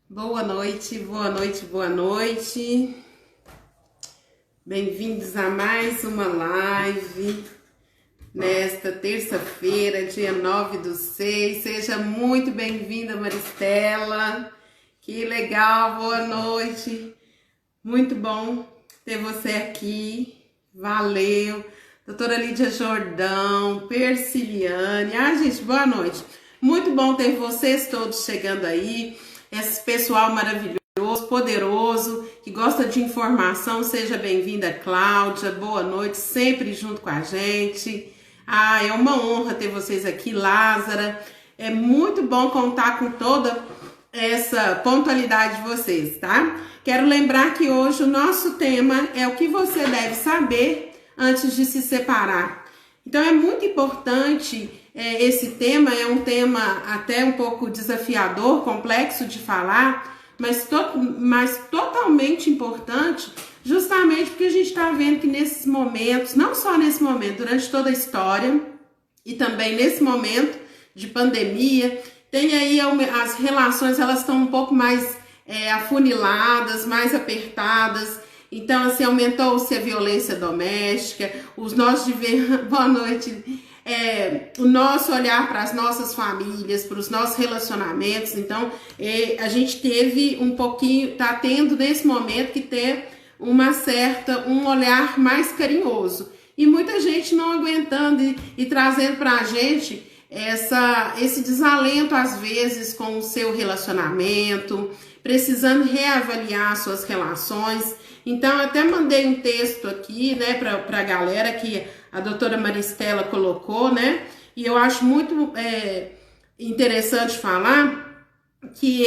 Boa noite, boa noite, boa noite. Bem-vindos a mais uma live nesta terça-feira, dia 9/6. Seja muito bem-vinda, Maristela. Que legal, boa noite. Muito bom ter você aqui. Valeu. Doutora Lídia Jordão, Persiliane. Gente, boa noite. Muito bom ter vocês todos chegando aí. Esse pessoal maravilhoso, poderoso, que gosta de informação. Seja bem-vinda, Cláudia. Boa noite, sempre junto com a gente. É uma honra ter vocês aqui, Lázara. É muito bom contar com toda essa pontualidade de vocês, tá? Quero lembrar que hoje o nosso tema é o que você deve saber antes de se separar. Então é muito importante, esse tema é um tema até um pouco desafiador, complexo de falar, mas totalmente importante, justamente porque a gente está vendo que nesses momentos, não só nesse momento, durante toda a história, e também nesse momento de pandemia, tem aí as relações, elas estão um pouco mais afuniladas, mais apertadas. Então, assim, aumentou-se a violência doméstica, boa noite, o nosso olhar para as nossas famílias, para os nossos relacionamentos. Então, a gente teve tá tendo nesse momento que ter um olhar mais carinhoso. E muita gente não aguentando e trazendo para a gente esse desalento, às vezes, com o seu relacionamento, precisando reavaliar suas relações. Então, eu até mandei um texto aqui, né, pra galera que a doutora Maristela colocou, né, e eu acho muito interessante falar que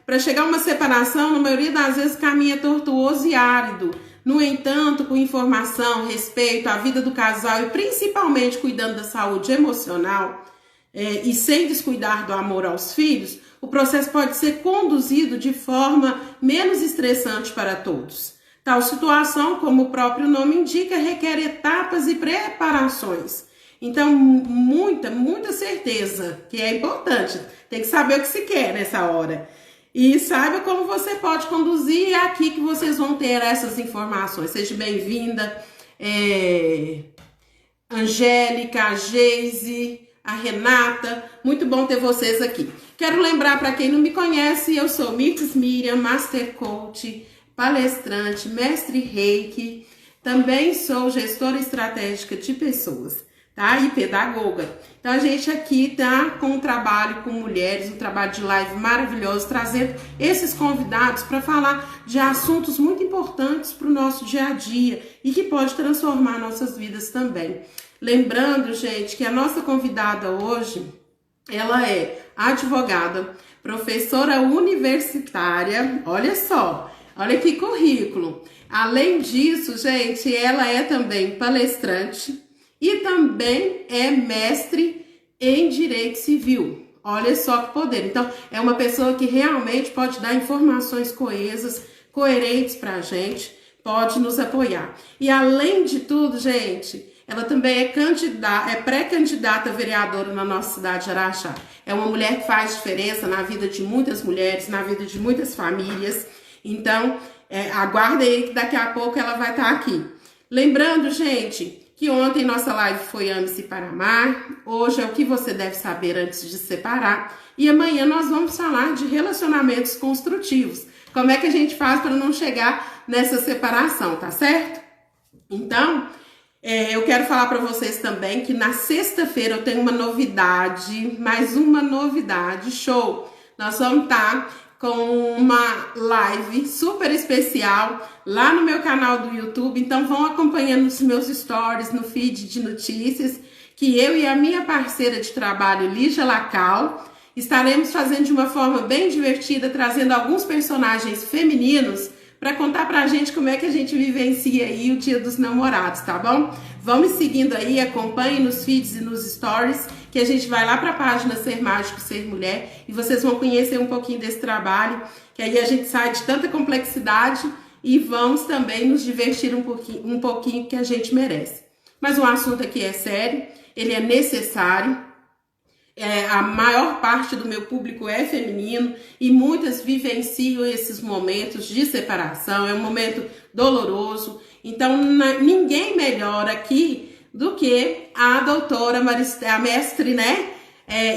para chegar a uma separação, na maioria das vezes, o caminho é tortuoso e árido. No entanto, com informação, respeito à vida do casal e principalmente cuidando da saúde emocional e sem descuidar do amor aos filhos, o processo pode ser conduzido de forma menos estressante para todos. Tal situação, como o próprio nome indica, requer etapas e preparações. Então, muita certeza, que é importante. Tem que saber o que se quer nessa hora. E saiba como você pode conduzir, e é aqui que vocês vão ter essas informações. Seja bem-vinda, Angélica, a Geise, a Renata. Muito bom ter vocês aqui. Quero lembrar para quem não me conhece, eu sou Mirtes Miriam, Master Coach, palestrante, mestre Reiki, também sou gestora estratégica de pessoas, tá? E pedagoga. Então a gente aqui tá com um trabalho com mulheres, um trabalho de live maravilhoso, trazendo esses convidados para falar de assuntos muito importantes para o nosso dia a dia e que pode transformar nossas vidas também. Lembrando, gente, que a nossa convidada hoje, ela é advogada, professora universitária, olha só, olha que currículo. Além disso, gente, ela é também palestrante e também é mestre em Direito Civil. Olha só que poder. Então, é uma pessoa que realmente pode dar informações coesas, coerentes pra gente, pode nos apoiar. E além de tudo, gente, ela também é pré-candidata a vereadora na nossa cidade de Araxá. É uma mulher que faz diferença na vida de muitas mulheres, na vida de muitas famílias. Então, aguardem aí que daqui a pouco ela vai estar aqui. Lembrando, gente, que ontem nossa live foi Ame-se para Amar. Hoje é o que você deve saber antes de se separar. E amanhã nós vamos falar de relacionamentos construtivos. Como é que a gente faz para não chegar nessa separação, tá certo? Então, eu quero falar para vocês também que na sexta-feira eu tenho uma novidade, mais uma novidade, show! Nós vamos estar com uma live super especial lá no meu canal do YouTube, então vão acompanhando os meus stories no feed de notícias, que eu e a minha parceira de trabalho, Lígia Lacal, estaremos fazendo de uma forma bem divertida, trazendo alguns personagens femininos para contar pra gente como é que a gente vivencia aí o Dia dos Namorados, tá bom? Vão me seguindo aí, acompanhem nos feeds e nos stories, que a gente vai lá pra página Ser Mágico, Ser Mulher, e vocês vão conhecer um pouquinho desse trabalho, que aí a gente sai de tanta complexidade e vamos também nos divertir um pouquinho que a gente merece. Mas o assunto aqui é sério, ele é necessário. a maior parte do meu público é feminino e muitas vivenciam esses momentos de separação, é um momento doloroso. Então, ninguém melhor aqui do que a doutora Maristela, a mestre, né?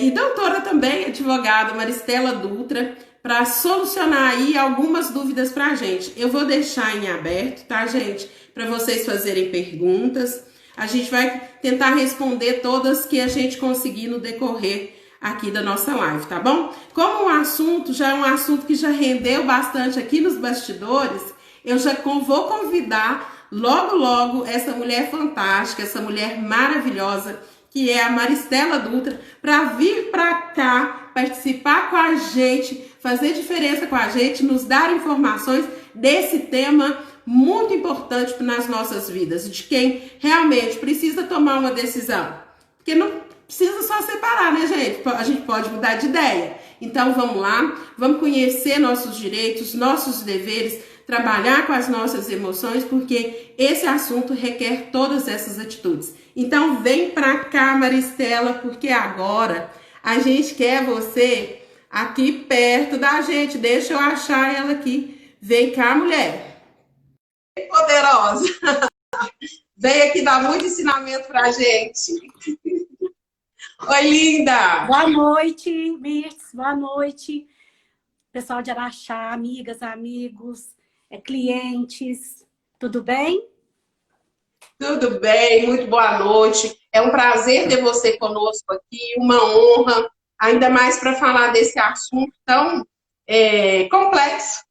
E doutora também, advogada Maristela Dutra, para solucionar aí algumas dúvidas para a gente. Eu vou deixar em aberto, tá, gente? Para vocês fazerem perguntas. A gente vai tentar responder todas que a gente conseguir no decorrer aqui da nossa live, tá bom? Como o assunto já é um assunto que já rendeu bastante aqui nos bastidores, eu já vou convidar logo essa mulher fantástica, essa mulher maravilhosa, que é a Maristela Dutra, para vir para cá, participar com a gente, fazer diferença com a gente, nos dar informações desse tema muito importante nas nossas vidas, de quem realmente precisa tomar uma decisão. Porque não precisa só separar, né, gente? A gente pode mudar de ideia. Então, vamos lá, vamos conhecer nossos direitos, nossos deveres, trabalhar com as nossas emoções, porque esse assunto requer todas essas atitudes. Então, vem pra cá, Maristela, porque agora a gente quer você aqui perto da gente. Deixa eu achar ela aqui. Vem cá, mulher. Poderosa. Vem aqui dar muito ensinamento pra gente. Oi, linda! Boa noite, Mirtz. Boa noite, pessoal de Araxá, amigas, amigos, clientes. Tudo bem? Tudo bem, muito boa noite. É um prazer ter você conosco aqui, uma honra, ainda mais para falar desse assunto tão complexo,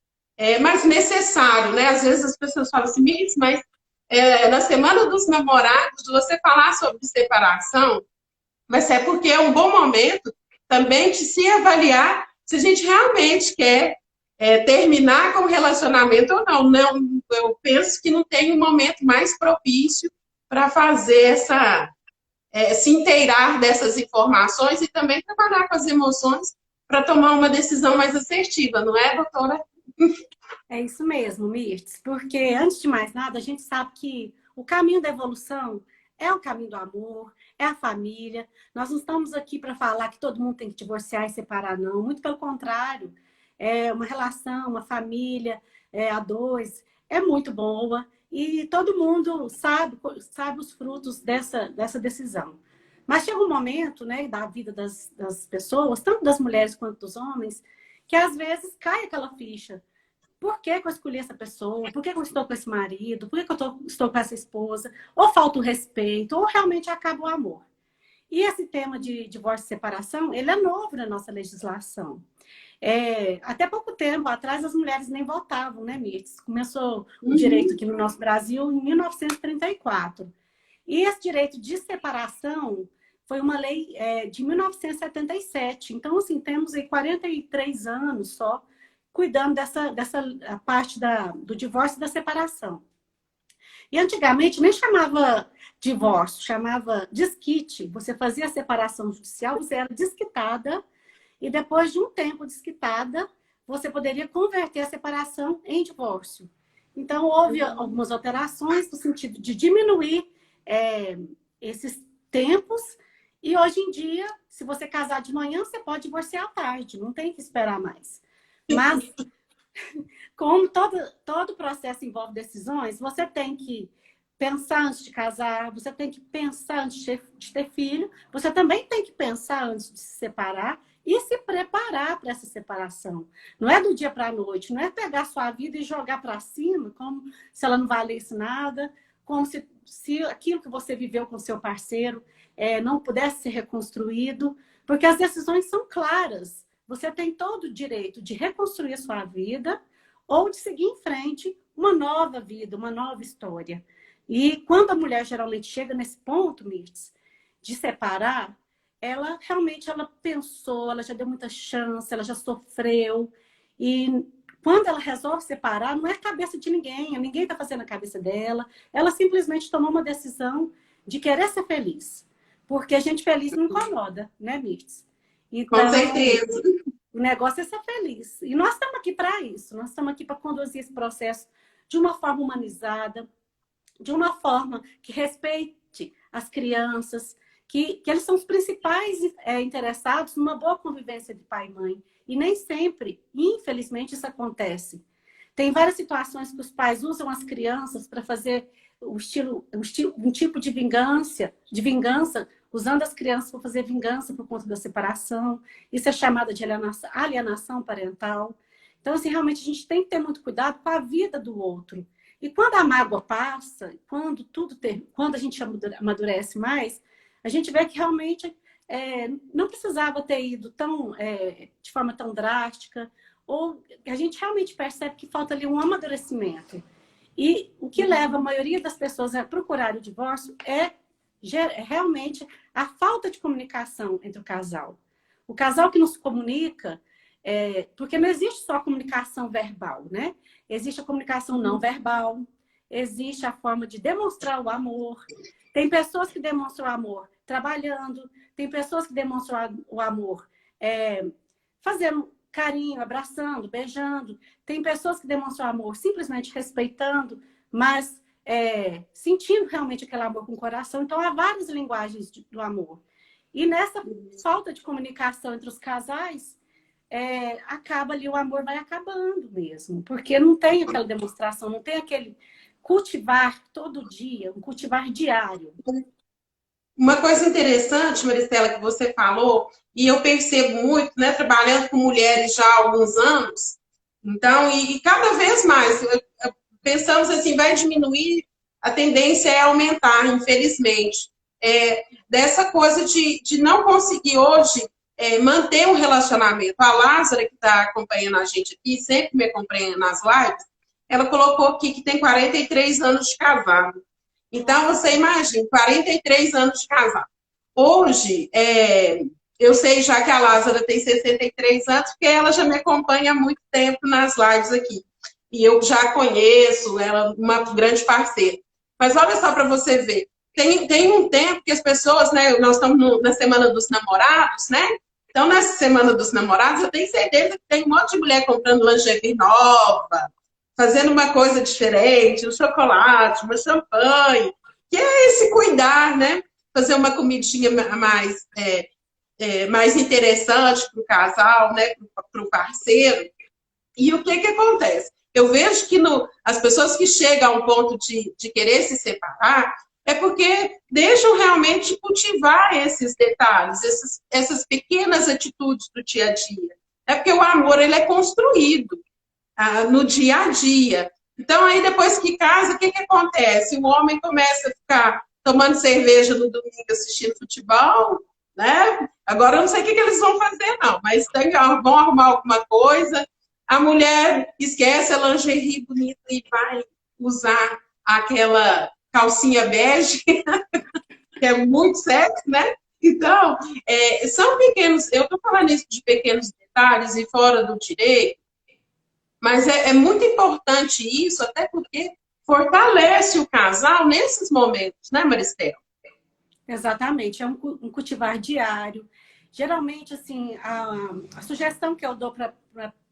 mas necessário, né? Às vezes as pessoas falam assim, Mirtz, mas na Semana dos Namorados, você falar sobre separação, mas é porque é um bom momento também de se avaliar se a gente realmente quer terminar com o relacionamento ou não. Não. Eu penso que não tem um momento mais propício para fazer se inteirar dessas informações e também trabalhar com as emoções para tomar uma decisão mais assertiva, não é, doutora? É isso mesmo, Mirtz, porque antes de mais nada, a gente sabe que o caminho da evolução é o caminho do amor, é a família. Nós não estamos aqui para falar que todo mundo tem que divorciar e separar, não. Muito pelo contrário. É uma relação, uma família, a dois, é muito boa. E todo mundo sabe os frutos dessa decisão. Mas chega um momento, né, da vida das pessoas, tanto das mulheres quanto dos homens, que às vezes cai aquela ficha. Por que que eu escolhi essa pessoa? Por que que eu estou com esse marido? Por que que eu estou com essa esposa? Ou falta o respeito, ou realmente acaba o amor. E esse tema de divórcio e separação, ele é novo na nossa legislação. Até pouco tempo atrás, as mulheres nem votavam, né, Mirtz? Começou o direito aqui no nosso Brasil em 1934. E esse direito de separação foi uma lei de 1977. Então, assim, temos aí 43 anos só cuidando dessa parte do divórcio e da separação. E antigamente nem chamava divórcio, chamava desquite. Você fazia a separação judicial, você era desquitada, e depois de um tempo desquitada, você poderia converter a separação em divórcio. Então, houve algumas alterações no sentido de diminuir esses tempos, e hoje em dia, se você casar de manhã, você pode divorciar à tarde, não tem que esperar mais. Mas, como todo processo envolve decisões, você tem que pensar antes de casar, você tem que pensar antes de ter filho, você também tem que pensar antes de se separar e se preparar para essa separação. Não é do dia para a noite, não é pegar a sua vida e jogar para cima, como se ela não valesse nada, como se aquilo que você viveu com seu parceiro não pudesse ser reconstruído, porque as decisões são claras. Você tem todo o direito de reconstruir a sua vida ou de seguir em frente uma nova vida, uma nova história. E quando a mulher geralmente chega nesse ponto, Mirtz, de separar, ela realmente pensou, ela já deu muita chance, ela já sofreu. E quando ela resolve separar, não é a cabeça de ninguém está fazendo a cabeça dela. Ela simplesmente tomou uma decisão de querer ser feliz. Porque a gente feliz não incomoda, né, Mirtz? Então, com certeza. O negócio é ser feliz. E nós estamos aqui para isso. Nós estamos aqui para conduzir esse processo de uma forma humanizada, de uma forma que respeite as crianças, que eles são os principais interessados numa boa convivência de pai e mãe. E nem sempre, infelizmente, isso acontece. Tem várias situações que os pais usam as crianças para fazer um tipo de vingança, usando as crianças para fazer vingança por conta da separação. Isso é chamado de alienação parental. Então, assim, realmente a gente tem que ter muito cuidado com a vida do outro. E quando a mágoa passa, quando a gente amadurece mais, a gente vê que realmente não precisava ter ido de forma tão drástica, ou a gente realmente percebe que falta ali um amadurecimento. E o que leva a maioria das pessoas a procurar o divórcio é realmente a falta de comunicação entre o casal. O casal que não se comunica, porque não existe só a comunicação verbal, né? Existe a comunicação não verbal, existe a forma de demonstrar o amor. Tem pessoas que demonstram o amor trabalhando, tem pessoas que demonstram o amor fazendo carinho, abraçando, beijando. Tem pessoas que demonstram amor simplesmente respeitando, mas sentindo realmente aquele amor com o coração. Então, há várias linguagens do amor. E nessa falta de comunicação entre os casais, acaba ali, o amor vai acabando mesmo, porque não tem aquela demonstração, não tem aquele cultivar todo dia, um cultivar diário. Uma coisa interessante, Maristela, que você falou, e eu percebo muito, né, trabalhando com mulheres já há alguns anos, então, e cada vez mais, pensamos assim, vai diminuir, a tendência é aumentar, infelizmente. Dessa coisa de não conseguir hoje manter um relacionamento. A Lázara, que está acompanhando a gente aqui, sempre me acompanha nas lives, ela colocou aqui que tem 43 anos de casado. Então, você imagina, 43 anos de casado. Hoje, eu sei já que a Lázara tem 63 anos, porque ela já me acompanha há muito tempo nas lives aqui. E eu já conheço ela, uma grande parceira. Mas olha só para você ver. Tem um tempo que as pessoas, né? Nós estamos na Semana dos Namorados, né? Então, nessa Semana dos Namorados, eu tenho certeza que tem um monte de mulher comprando lingerie nova, fazendo uma coisa diferente, um chocolate, uma champanhe, que é esse cuidar, né? Fazer uma comidinha mais interessante para o casal, né? Para o parceiro. E o que acontece? Eu vejo que as pessoas que chegam a um ponto de querer se separar é porque deixam realmente cultivar esses detalhes, essas pequenas atitudes do dia a dia. É porque o amor ele é construído no dia a dia. Então, aí depois que casa, o que acontece? O homem começa a ficar tomando cerveja no domingo assistindo futebol, né? Agora eu não sei o que eles vão fazer, não, mas vão arrumar alguma coisa. A mulher esquece a lingerie bonita e vai usar aquela calcinha bege, que é muito sexy, né? Então, são pequenos, eu estou falando isso de pequenos detalhes e fora do direito, mas é muito importante isso, até porque fortalece o casal nesses momentos, né, Maristela? Exatamente, é um cultivar diário. Geralmente, assim, a sugestão que eu dou para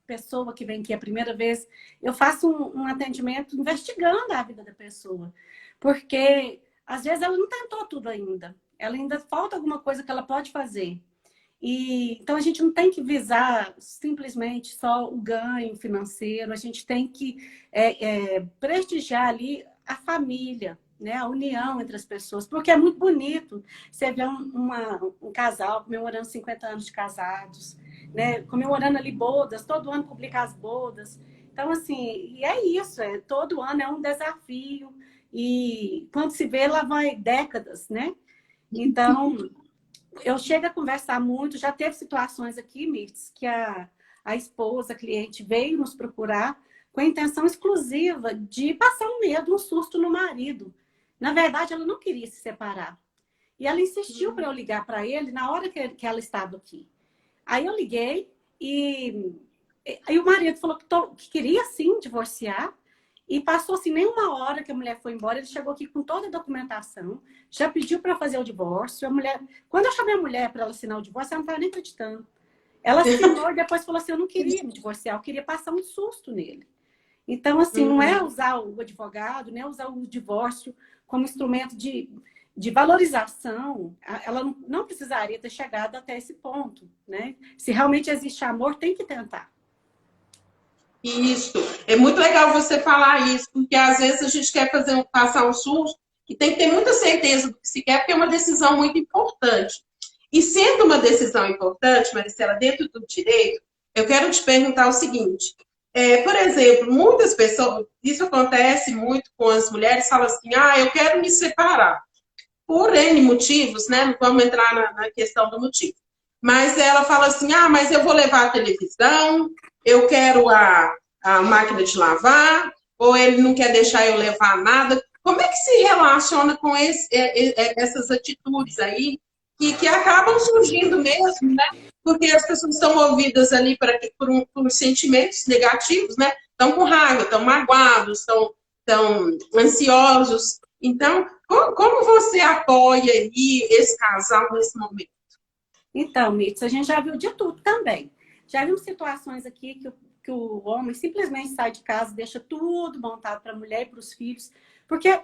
pessoa que vem aqui a primeira vez, eu faço um atendimento investigando a vida da pessoa. Porque, às vezes, ela não tentou tudo ainda. Ela ainda falta alguma coisa que ela pode fazer. Então, a gente não tem que visar simplesmente só o ganho financeiro. A gente tem que prestigiar ali a família, né? A união entre as pessoas. Porque é muito bonito você ver um casal comemorando 50 anos de casados, né? Comemorando ali bodas, todo ano publica as bodas. Então, assim, e é isso, todo ano é um desafio. E quando se vê, lá vai décadas, né? Então, eu chego a conversar muito, já teve situações aqui, Mirtz, que a esposa, a cliente, veio nos procurar com a intenção exclusiva de passar um medo, um susto no marido. Na verdade, ela não queria se separar. E ela insistiu para eu ligar para ele na hora que ela estava aqui. Aí eu liguei e o marido falou que queria sim divorciar. E passou assim, nem uma hora que a mulher foi embora, ele chegou aqui com toda a documentação, já pediu para fazer o divórcio. A mulher, quando eu chamei a mulher para ela assinar o divórcio, ela não estava nem acreditando. Ela assinou e depois falou assim, eu não queria me divorciar, eu queria passar um susto nele. Então, assim, não é usar o advogado, não é usar o divórcio como instrumento de de valorização, ela não precisaria ter chegado até esse ponto, né? Se realmente existe amor, tem que tentar. Isso. É muito legal você falar isso, porque às vezes a gente quer passar um susto e tem que ter muita certeza do que se quer, porque é uma decisão muito importante. E sendo uma decisão importante, Maricela, dentro do direito, eu quero te perguntar o seguinte. Por exemplo, muitas pessoas, isso acontece muito com as mulheres, falam assim, eu quero me separar. Por N motivos, né? Não vamos entrar na questão do motivo. Mas ela fala assim, mas eu vou levar a televisão, eu quero a máquina de lavar, ou ele não quer deixar eu levar nada. Como é que se relaciona com essas atitudes aí, que acabam surgindo mesmo, né? Porque as pessoas estão movidas ali por sentimentos negativos, né? Estão com raiva, estão magoados, estão ansiosos. Então, como você apoia aí esse casal nesse momento? Então, Mitz, a gente já viu de tudo também. Já vimos situações aqui que o homem simplesmente sai de casa, deixa tudo montado para a mulher e para os filhos, porque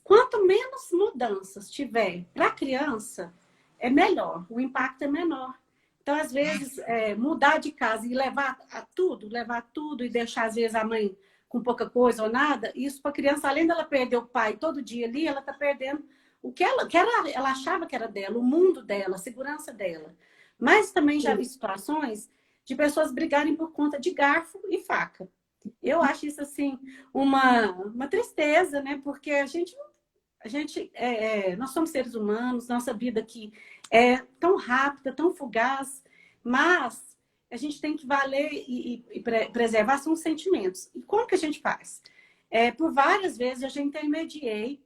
quanto menos mudanças tiver para a criança, é melhor, o impacto é menor. Então, às vezes, mudar de casa e levar tudo e deixar, às vezes, a mãe com pouca coisa ou nada, isso para a criança, além dela perder o pai todo dia ali, ela está perdendo o que ela achava que era dela, o mundo dela, a segurança dela. Mas também já vi situações de pessoas brigarem por conta de garfo e faca. Eu acho isso, assim, uma tristeza, né? Porque nós somos seres humanos, nossa vida aqui é tão rápida, tão fugaz, mas a gente tem que valer e preservar são os sentimentos. E como que a gente faz? Por várias vezes eu já intermediei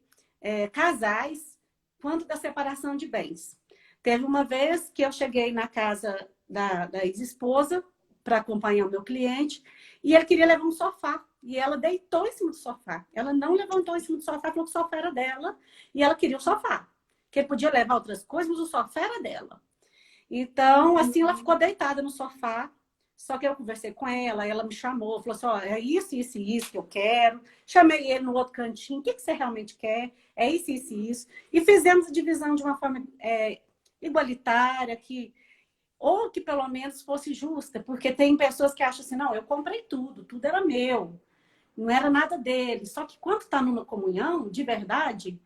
casais quanto da separação de bens. Teve uma vez que eu cheguei na casa da ex-esposa para acompanhar o meu cliente e ele queria levar um sofá. E ela deitou em cima do sofá. Ela não levantou em cima do sofá, falou que o sofá era dela e ela queria o sofá. Que ele podia levar outras coisas, mas o sofá era dela. Então, assim, ela ficou deitada no sofá. Só que eu conversei com ela me chamou, falou assim, é isso, isso e isso que eu quero. Chamei ele no outro cantinho, o que você realmente quer? É isso, isso e isso. E fizemos a divisão de uma forma igualitária, ou que pelo menos fosse justa, porque tem pessoas que acham assim, não, eu comprei tudo era meu, não era nada dele. Só que quando está numa comunhão, de verdade,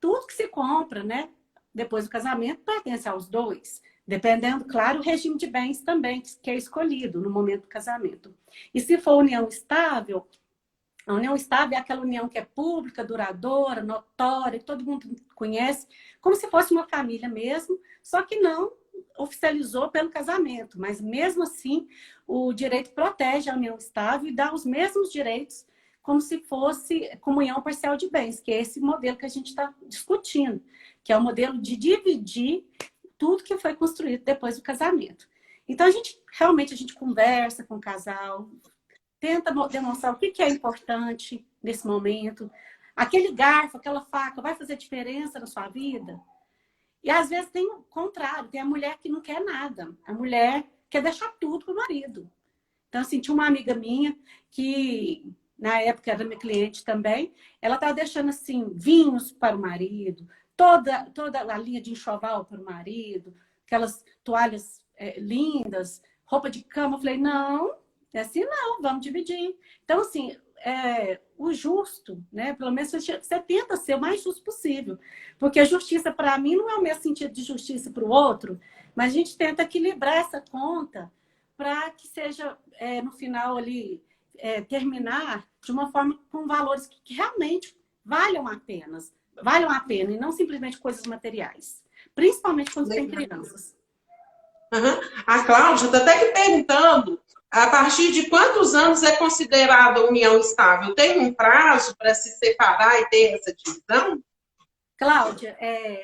tudo que se compra, né, depois do casamento, pertence aos dois. Dependendo, claro, o regime de bens também, que é escolhido no momento do casamento. E se for união estável, a união estável é aquela união que é pública, duradoura, notória, que todo mundo conhece, como se fosse uma família mesmo, só que não oficializou pelo casamento. Mas mesmo assim, o direito protege a união estável e dá os mesmos direitos como se fosse comunhão parcial de bens, que é esse modelo que a gente está discutindo, que é o modelo de dividir tudo que foi construído depois do casamento. Então, realmente a gente conversa com o casal, tenta demonstrar o que é importante nesse momento. Aquele garfo, aquela faca, vai fazer diferença na sua vida? E às vezes tem o contrário, tem a mulher que não quer nada. A mulher quer deixar tudo para o marido. Então, assim, tinha uma amiga minha que, na época, era minha cliente também, ela estava deixando, assim, vinhos para o marido, toda a linha de enxoval para o marido, aquelas toalhas lindas, roupa de cama. Eu falei, não, é assim não, vamos dividir. Então, assim, o justo, né? Pelo menos você tenta ser o mais justo possível. Porque a justiça, para mim, não é o mesmo sentido de justiça para o outro, mas a gente tenta equilibrar essa conta para que seja, no final ali, terminar de uma forma com valores que realmente valham a pena, e não simplesmente coisas materiais. Principalmente quando tem crianças. Uhum. A Cláudia está até me perguntando a partir de quantos anos é considerada união estável? Tem um prazo para se separar e ter essa divisão? Cláudia,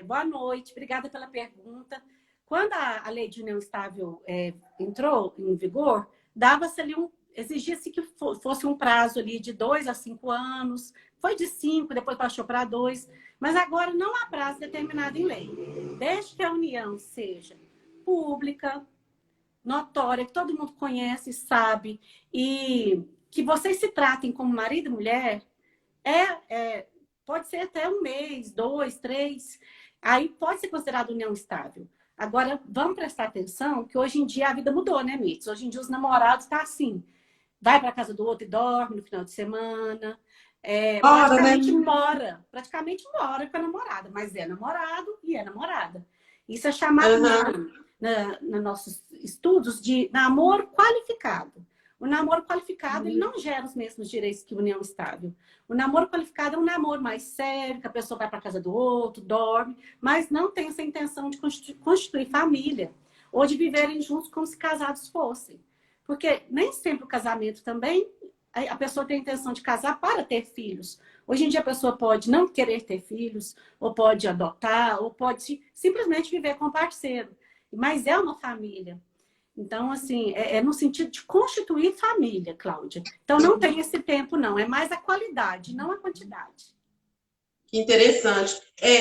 boa noite, obrigada pela pergunta. Quando a lei de união estável entrou em vigor, dava-se ali exigia-se que fosse um prazo ali de 2 a 5 anos, foi de 5, depois baixou para 2, mas agora não há prazo determinado em lei. Desde que a união seja pública, notória, que todo mundo conhece, sabe, e que vocês se tratem como marido e mulher, pode ser até 1 mês, 2, 3. aí pode ser considerado união estável. Agora, vamos prestar atenção que hoje em dia a vida mudou, né, Mitz? Hoje em dia os namorados estão assim, vai para casa do outro e dorme no final de semana, Ora, né? praticamente mora com a namorada, mas é namorado e é namorada. Isso é chamado Uhum. nos nossos estudos de namoro qualificado. O namoro qualificado ele não gera os mesmos direitos que a união estável. O namoro qualificado é um namoro mais sério, que a pessoa vai para a casa do outro, dorme, mas não tem essa intenção de constituir família ou de viverem juntos como se casados fossem. Porque nem sempre o casamento também, a pessoa tem a intenção de casar para ter filhos. Hoje em dia a pessoa pode não querer ter filhos, ou pode adotar, ou pode simplesmente viver com o parceiro. Mas é uma família. Então, assim, é no sentido de constituir família, Cláudia. Então, não tem esse tempo, não. É mais a qualidade, não a quantidade. Que interessante.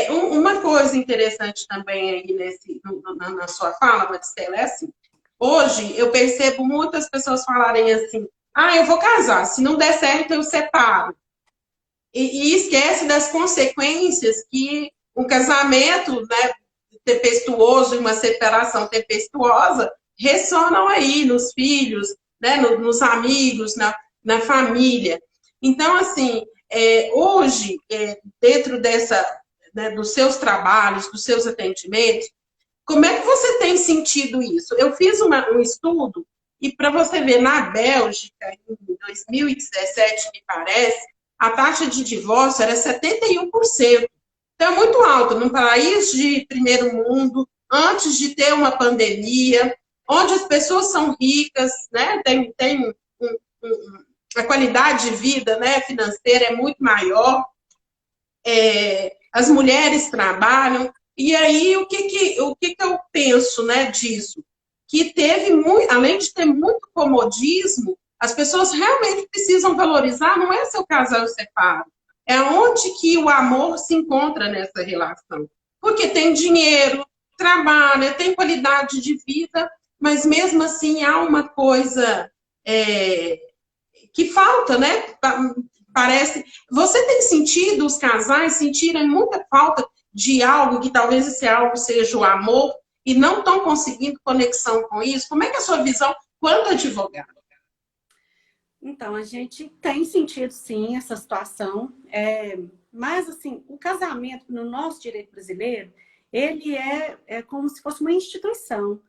Uma coisa interessante também aí na sua fala, Maristela, é assim, hoje eu percebo muitas pessoas falarem assim, eu vou casar, se não der certo eu separo. E esquece das consequências que um casamento, né, tempestuoso e uma separação tempestuosa ressonam aí nos filhos, né, nos amigos, na família. Então, assim, hoje, dentro né, dos seus trabalhos, dos seus atendimentos, como é que você tem sentido isso? Eu fiz um estudo, e para você ver, na Bélgica, em 2017, me parece, a taxa de divórcio era 71%. Então, é muito alto. Num país de primeiro mundo, antes de ter uma pandemia, onde as pessoas são ricas, né? A qualidade de vida, né, financeira é muito maior, as mulheres trabalham. E aí, o que eu penso, né, disso? Que teve muito, além de ter muito comodismo, as pessoas realmente precisam valorizar, não é seu casal eu separo, é onde que o amor se encontra nessa relação. Porque tem dinheiro, trabalha, tem qualidade de vida, mas mesmo assim há uma coisa que falta, né? Parece. Você tem sentido os casais sentirem muita falta de algo que talvez esse algo seja o amor e não estão conseguindo conexão com isso? Como é que é a sua visão quanto advogado? Então, a gente tem sentido, sim, essa situação. Mas, assim, o casamento, no nosso direito brasileiro, ele é como se fosse uma instituição.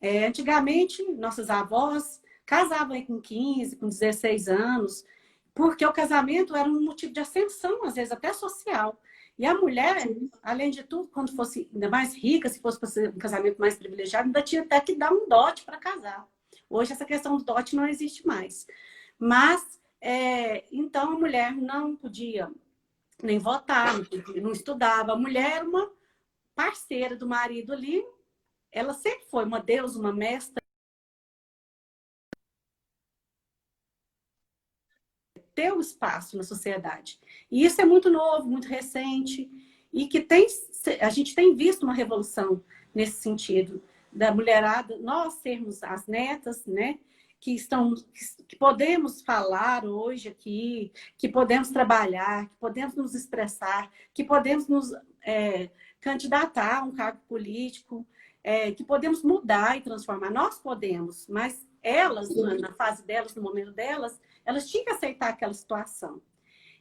Antigamente, nossas avós casavam com 15, com 16 anos, porque o casamento era um motivo de ascensão, às vezes até social. E a mulher, além de tudo, quando fosse ainda mais rica, se fosse um casamento mais privilegiado, ainda tinha até que dar um dote para casar. Hoje essa questão do dote não existe mais. Mas, então, a mulher não podia nem votar, não estudava. A mulher era uma parceira do marido ali. Ela sempre foi uma deusa, uma mestra. Ter o espaço na sociedade. E isso é muito novo, muito recente. E que a gente tem visto uma revolução nesse sentido. Da mulherada, nós sermos as netas, né? Que podemos falar hoje aqui, que podemos trabalhar, que podemos nos expressar, que podemos nos candidatar a um cargo político, que podemos mudar e transformar. Nós podemos, mas elas, na fase delas, no momento delas, elas tinham que aceitar aquela situação.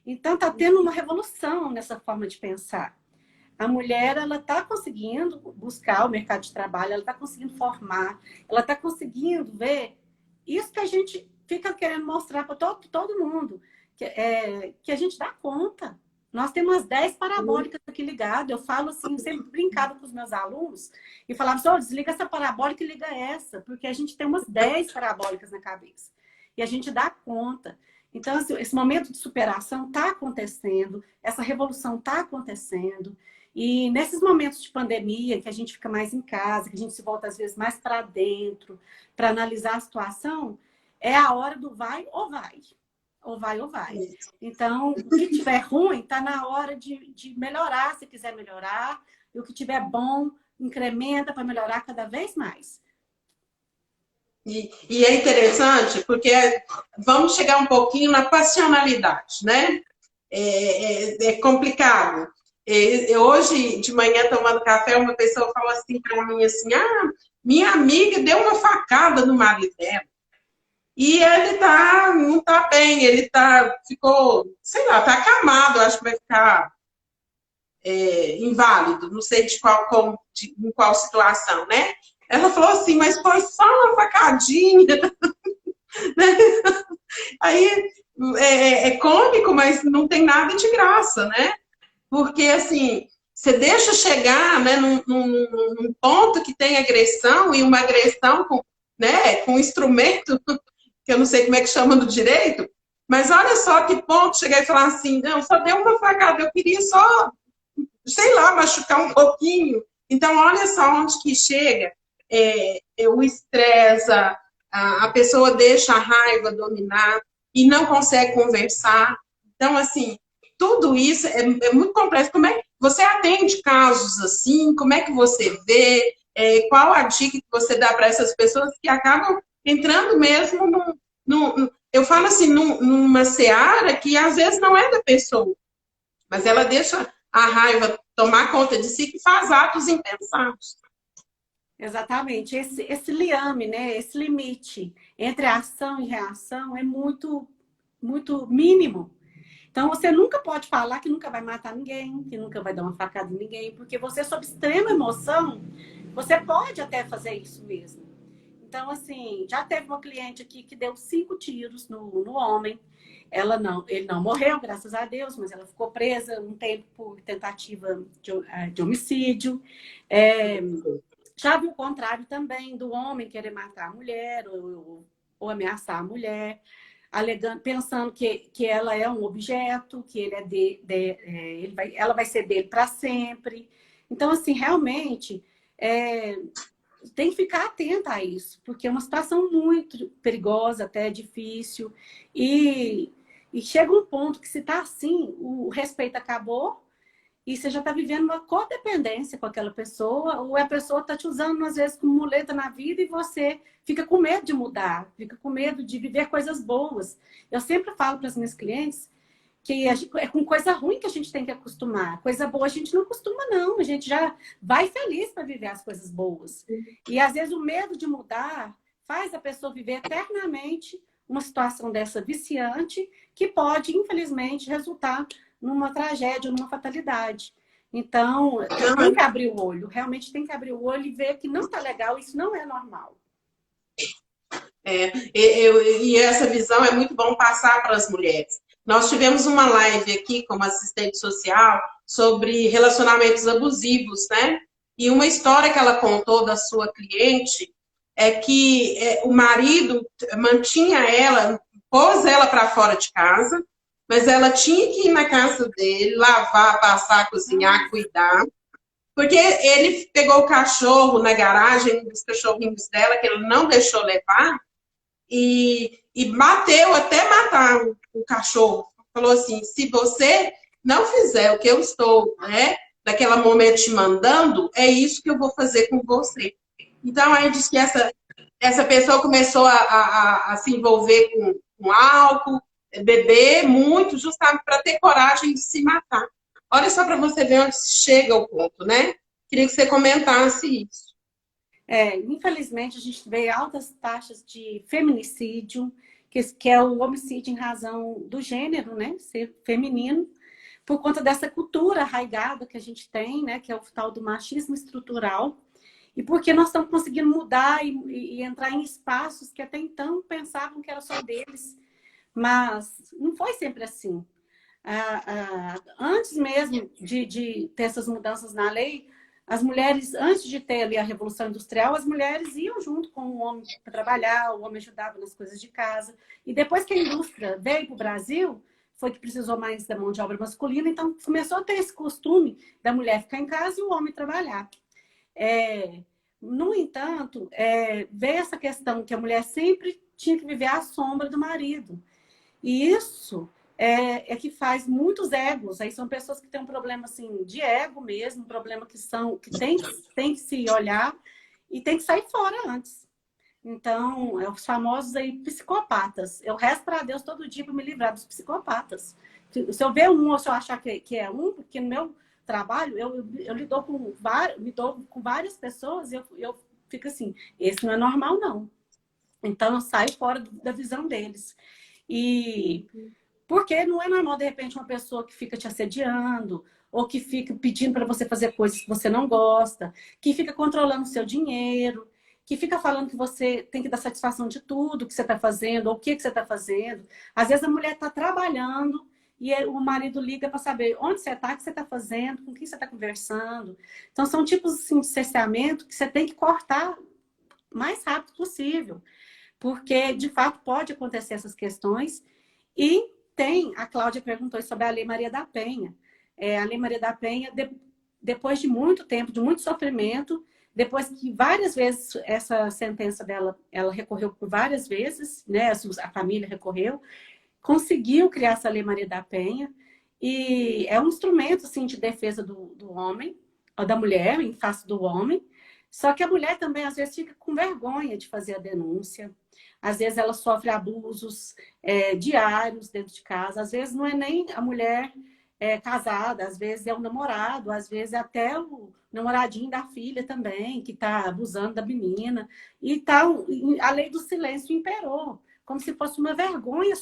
Então, está tendo uma revolução nessa forma de pensar. A mulher, ela está conseguindo buscar o mercado de trabalho, ela está conseguindo formar, ela está conseguindo ver isso que a gente fica querendo mostrar para todo mundo, que a gente dá conta. Nós temos umas 10 parabólicas aqui ligadas. Eu falo assim, sempre brincava com os meus alunos e falava assim, desliga essa parabólica e liga essa, porque a gente tem umas 10 parabólicas na cabeça. E a gente dá conta. Então, esse momento de superação está acontecendo, essa revolução está acontecendo. E nesses momentos de pandemia, que a gente fica mais em casa, que a gente se volta às vezes mais para dentro, para analisar a situação, é a hora do vai ou vai. Ou vai ou vai. Então, o que tiver ruim, está na hora de melhorar, se quiser melhorar. E o que tiver bom, incrementa para melhorar cada vez mais. E é interessante, porque vamos chegar um pouquinho na passionalidade, né? É complicado. Hoje, de manhã, tomando café, uma pessoa falou assim para mim, assim, minha amiga deu uma facada no marido dela. E ele não tá bem, ficou, sei lá, tá acamado, acho que vai ficar inválido, não sei em qual situação, né? Ela falou assim, mas foi só uma facadinha, né? Aí é cômico, mas não tem nada de graça, né? Porque, assim, você deixa chegar, né, num ponto que tem agressão, e uma agressão com instrumento, que eu não sei como é que chama no direito, mas olha só que ponto chegar e falar assim, não, só deu uma facada, eu queria só, sei lá, machucar um pouquinho. Então, olha só onde que chega o estresse, a pessoa deixa a raiva dominar e não consegue conversar. Então, assim, tudo isso é muito complexo. Como é que você atende casos assim? Como é que você vê? Qual a dica que você dá para essas pessoas que acabam entrando mesmo eu falo assim, numa seara que às vezes não é da pessoa, mas ela deixa a raiva tomar conta de si, que faz atos impensados. Exatamente. Esse liame, né? Esse limite entre ação e reação é muito, muito mínimo. Então, você nunca pode falar que nunca vai matar ninguém, que nunca vai dar uma facada em ninguém, porque você, sob extrema emoção, você pode até fazer isso mesmo. Então, assim, já teve uma cliente aqui que deu 5 tiros no homem. Ele não morreu, graças a Deus, mas ela ficou presa um tempo por tentativa de homicídio. Já vi o contrário também, do homem querer matar a mulher ou ameaçar a mulher, alegando, pensando que ela é um objeto, que ela vai ser dele para sempre. Então, assim, realmente, tem que ficar atenta a isso, porque é uma situação muito perigosa, até difícil. E chega um ponto que, se está assim, o respeito acabou, e você já está vivendo uma codependência com aquela pessoa, ou a pessoa está te usando, às vezes, como muleta na vida, e você fica com medo de mudar, fica com medo de viver coisas boas. Eu sempre falo para as minhas clientes que é com coisa ruim que a gente tem que acostumar. Coisa boa a gente não costuma, não. A gente já vai feliz para viver as coisas boas. E, às vezes, o medo de mudar faz a pessoa viver eternamente uma situação dessa viciante, que pode, infelizmente, resultar numa tragédia, numa fatalidade. Então, tem que abrir o olho, realmente tem que abrir o olho e ver que não está legal, isso não é normal. E essa visão é muito bom passar para as mulheres. Nós tivemos uma live aqui como assistente social sobre relacionamentos abusivos, né? E uma história que ela contou da sua cliente é que o marido mantinha ela, pôs ela para fora de casa, mas ela tinha que ir na casa dele, lavar, passar, cozinhar, cuidar, porque ele pegou o cachorro na garagem, os cachorrinhos dela, que ele não deixou levar, e bateu até matar o cachorro. Falou assim, se você não fizer o que eu estou, né, naquele momento te mandando, é isso que eu vou fazer com você. Então, aí diz que essa pessoa começou a se envolver com álcool, beber muito, justamente para ter coragem de se matar. Olha só para você ver onde chega o ponto, né? Queria que você comentasse isso. Infelizmente, a gente vê altas taxas de feminicídio, que é o homicídio em razão do gênero, né? Ser feminino, por conta dessa cultura arraigada que a gente tem, né? Que é o tal do machismo estrutural. E porque nós estamos conseguindo mudar e entrar em espaços que até então pensavam que era só deles. Mas não foi sempre assim. Antes mesmo de ter essas mudanças na lei, as mulheres, antes de ter ali a Revolução Industrial, as mulheres iam junto com o homem para trabalhar, o homem ajudava nas coisas de casa. E depois que a indústria veio para o Brasil, foi que precisou mais da mão de obra masculina, então começou a ter esse costume da mulher ficar em casa e o homem trabalhar. No entanto, veio essa questão que a mulher sempre tinha que viver à sombra do marido. E isso é que faz muitos egos. Aí são pessoas que têm um problema assim, de ego mesmo, um problema que tem que se olhar e tem que sair fora antes. Então, os famosos aí psicopatas. Eu rezo para Deus todo dia para me livrar dos psicopatas. Se eu ver um ou se eu achar que é um, porque no meu trabalho, eu lido com várias pessoas e eu fico assim, esse não é normal, não. Então, eu saio fora da visão deles. E porque não é normal, de repente, uma pessoa que fica te assediando, ou que fica pedindo para você fazer coisas que você não gosta, que fica controlando o seu dinheiro, que fica falando que você tem que dar satisfação de tudo que você está fazendo, ou o que você está fazendo. Às vezes a mulher está trabalhando e o marido liga para saber onde você está, o que você está fazendo, com quem você está conversando. Então, são tipos assim, de cerceamento que você tem que cortar o mais rápido possível. Porque, de fato, pode acontecer essas questões. E a Cláudia perguntou sobre a Lei Maria da Penha. A Lei Maria da Penha, depois de muito tempo, de muito sofrimento, depois que várias vezes essa sentença dela, ela recorreu por várias vezes, né? A família recorreu, conseguiu criar essa Lei Maria da Penha, e é um instrumento, assim, de defesa do homem, ou da mulher, em face do homem. Só que a mulher também, às vezes, fica com vergonha de fazer a denúncia. Às vezes ela sofre abusos diários dentro de casa. Às vezes não é nem a mulher casada, às vezes é o namorado, às vezes é até o namoradinho da filha também, que está abusando da menina. E a lei do silêncio imperou, como se fosse uma vergonha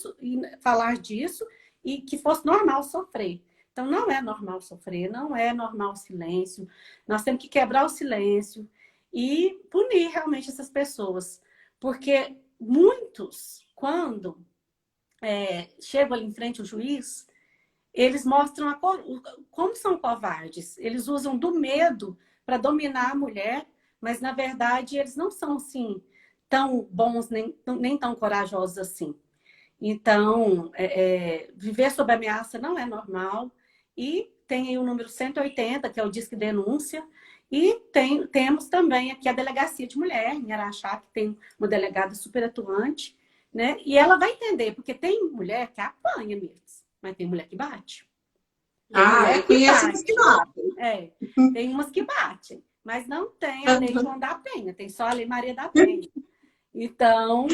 falar disso e que fosse normal sofrer. Então, não é normal sofrer, não é normal o silêncio. Nós temos que quebrar o silêncio e punir realmente essas pessoas. Porque muitos, quando chegam ali em frente ao juiz, eles mostram como são covardes. Eles usam do medo para dominar a mulher, mas, na verdade, eles não são, assim, tão bons, nem tão corajosos assim. Então, viver sob ameaça não é normal. E tem aí o número 180, que é o Disque Denúncia. E temos também aqui a Delegacia de Mulher, em Araxá, que tem uma delegada super atuante, né? E ela vai entender, porque tem mulher que apanha mesmo, mas tem mulher que bate. Eu conheço umas que batem. Tem umas que batem, mas não tem a Lei João da Penha, tem só a Lei Maria da Penha. Então,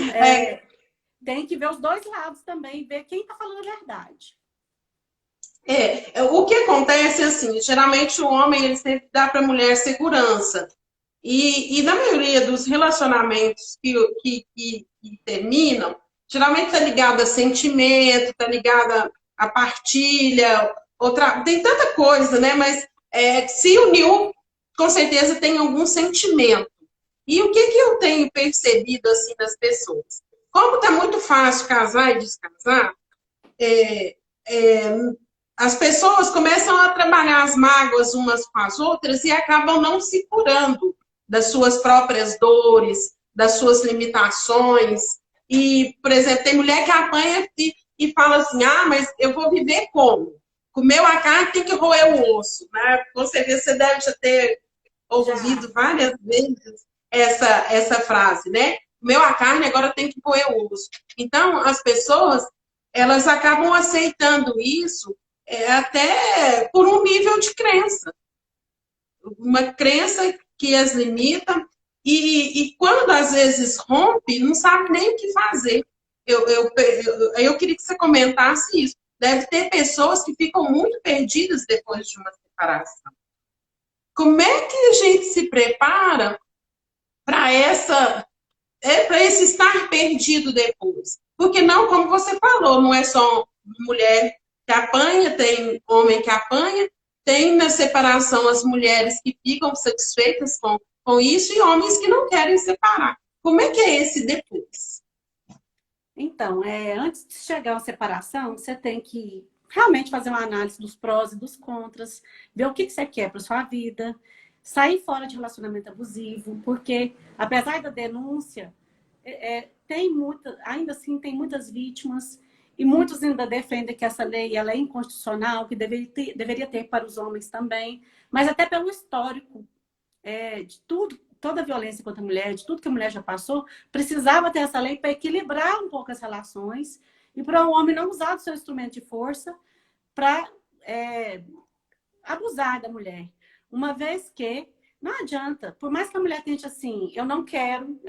tem que ver os dois lados também, ver quem está falando a verdade. O que acontece assim, geralmente o homem ele sempre dá para a mulher segurança. E na maioria dos relacionamentos que terminam, geralmente está ligado a sentimento, está ligado a partilha, tem tanta coisa, né? Mas se uniu, com certeza tem algum sentimento. E o que eu tenho percebido assim das pessoas? Como está muito fácil casar e descasar, as pessoas começam a trabalhar as mágoas umas com as outras e acabam não se curando das suas próprias dores, das suas limitações. E, por exemplo, tem mulher que apanha e fala assim, mas eu vou viver como? Comeu a carne, tem que roer o osso. Né? Com certeza você deve já ter ouvido várias vezes essa frase, né? Comeu a carne, agora tem que roer o osso. Então, as pessoas, elas acabam aceitando isso até por um nível de crença. Uma crença que as limita e quando às vezes rompe, não sabe nem o que fazer. Eu queria que você comentasse isso. Deve ter pessoas que ficam muito perdidas depois de uma separação. Como é que a gente se prepara para esse estar perdido depois? Porque não, como você falou, não é só mulher que apanha, tem homem que apanha, tem na separação as mulheres que ficam satisfeitas com isso e homens que não querem separar. Como é que é esse depois? Então, antes de chegar à separação, você tem que realmente fazer uma análise dos prós e dos contras, ver o que você quer para sua vida, sair fora de relacionamento abusivo, porque apesar da denúncia, ainda assim tem muitas vítimas e muitos ainda defendem que essa lei ela é inconstitucional, que deveria ter para os homens também, mas até pelo histórico de tudo, toda a violência contra a mulher, de tudo que a mulher já passou, precisava ter essa lei para equilibrar um pouco as relações e para o homem não usar do seu instrumento de força para abusar da mulher. Uma vez que não adianta, por mais que a mulher tente assim, eu não quero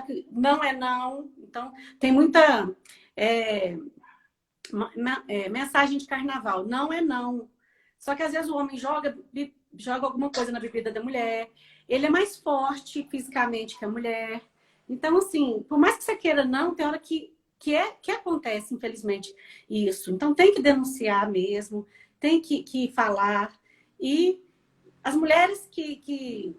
que não é não. Então, tem muita mensagem de carnaval, não é não. Só que às vezes o homem joga alguma coisa na bebida da mulher, ele é mais forte fisicamente que a mulher. Então, assim, por mais que você queira não, tem hora que acontece, infelizmente, isso. Então, tem que denunciar mesmo, tem que falar. E as mulheres que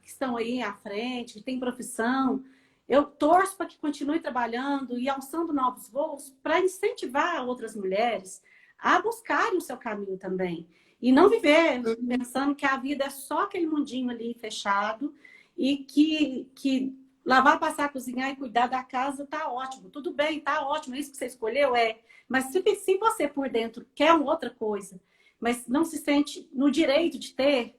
estão aí à frente, que têm profissão, eu torço para que continue trabalhando e alçando novos voos para incentivar outras mulheres a buscarem o seu caminho também. E não viver pensando que a vida é só aquele mundinho ali fechado e que lavar, passar, cozinhar e cuidar da casa tá ótimo. Tudo bem, tá ótimo, é isso que você escolheu, é. Mas se você por dentro quer uma outra coisa, mas não se sente no direito de ter,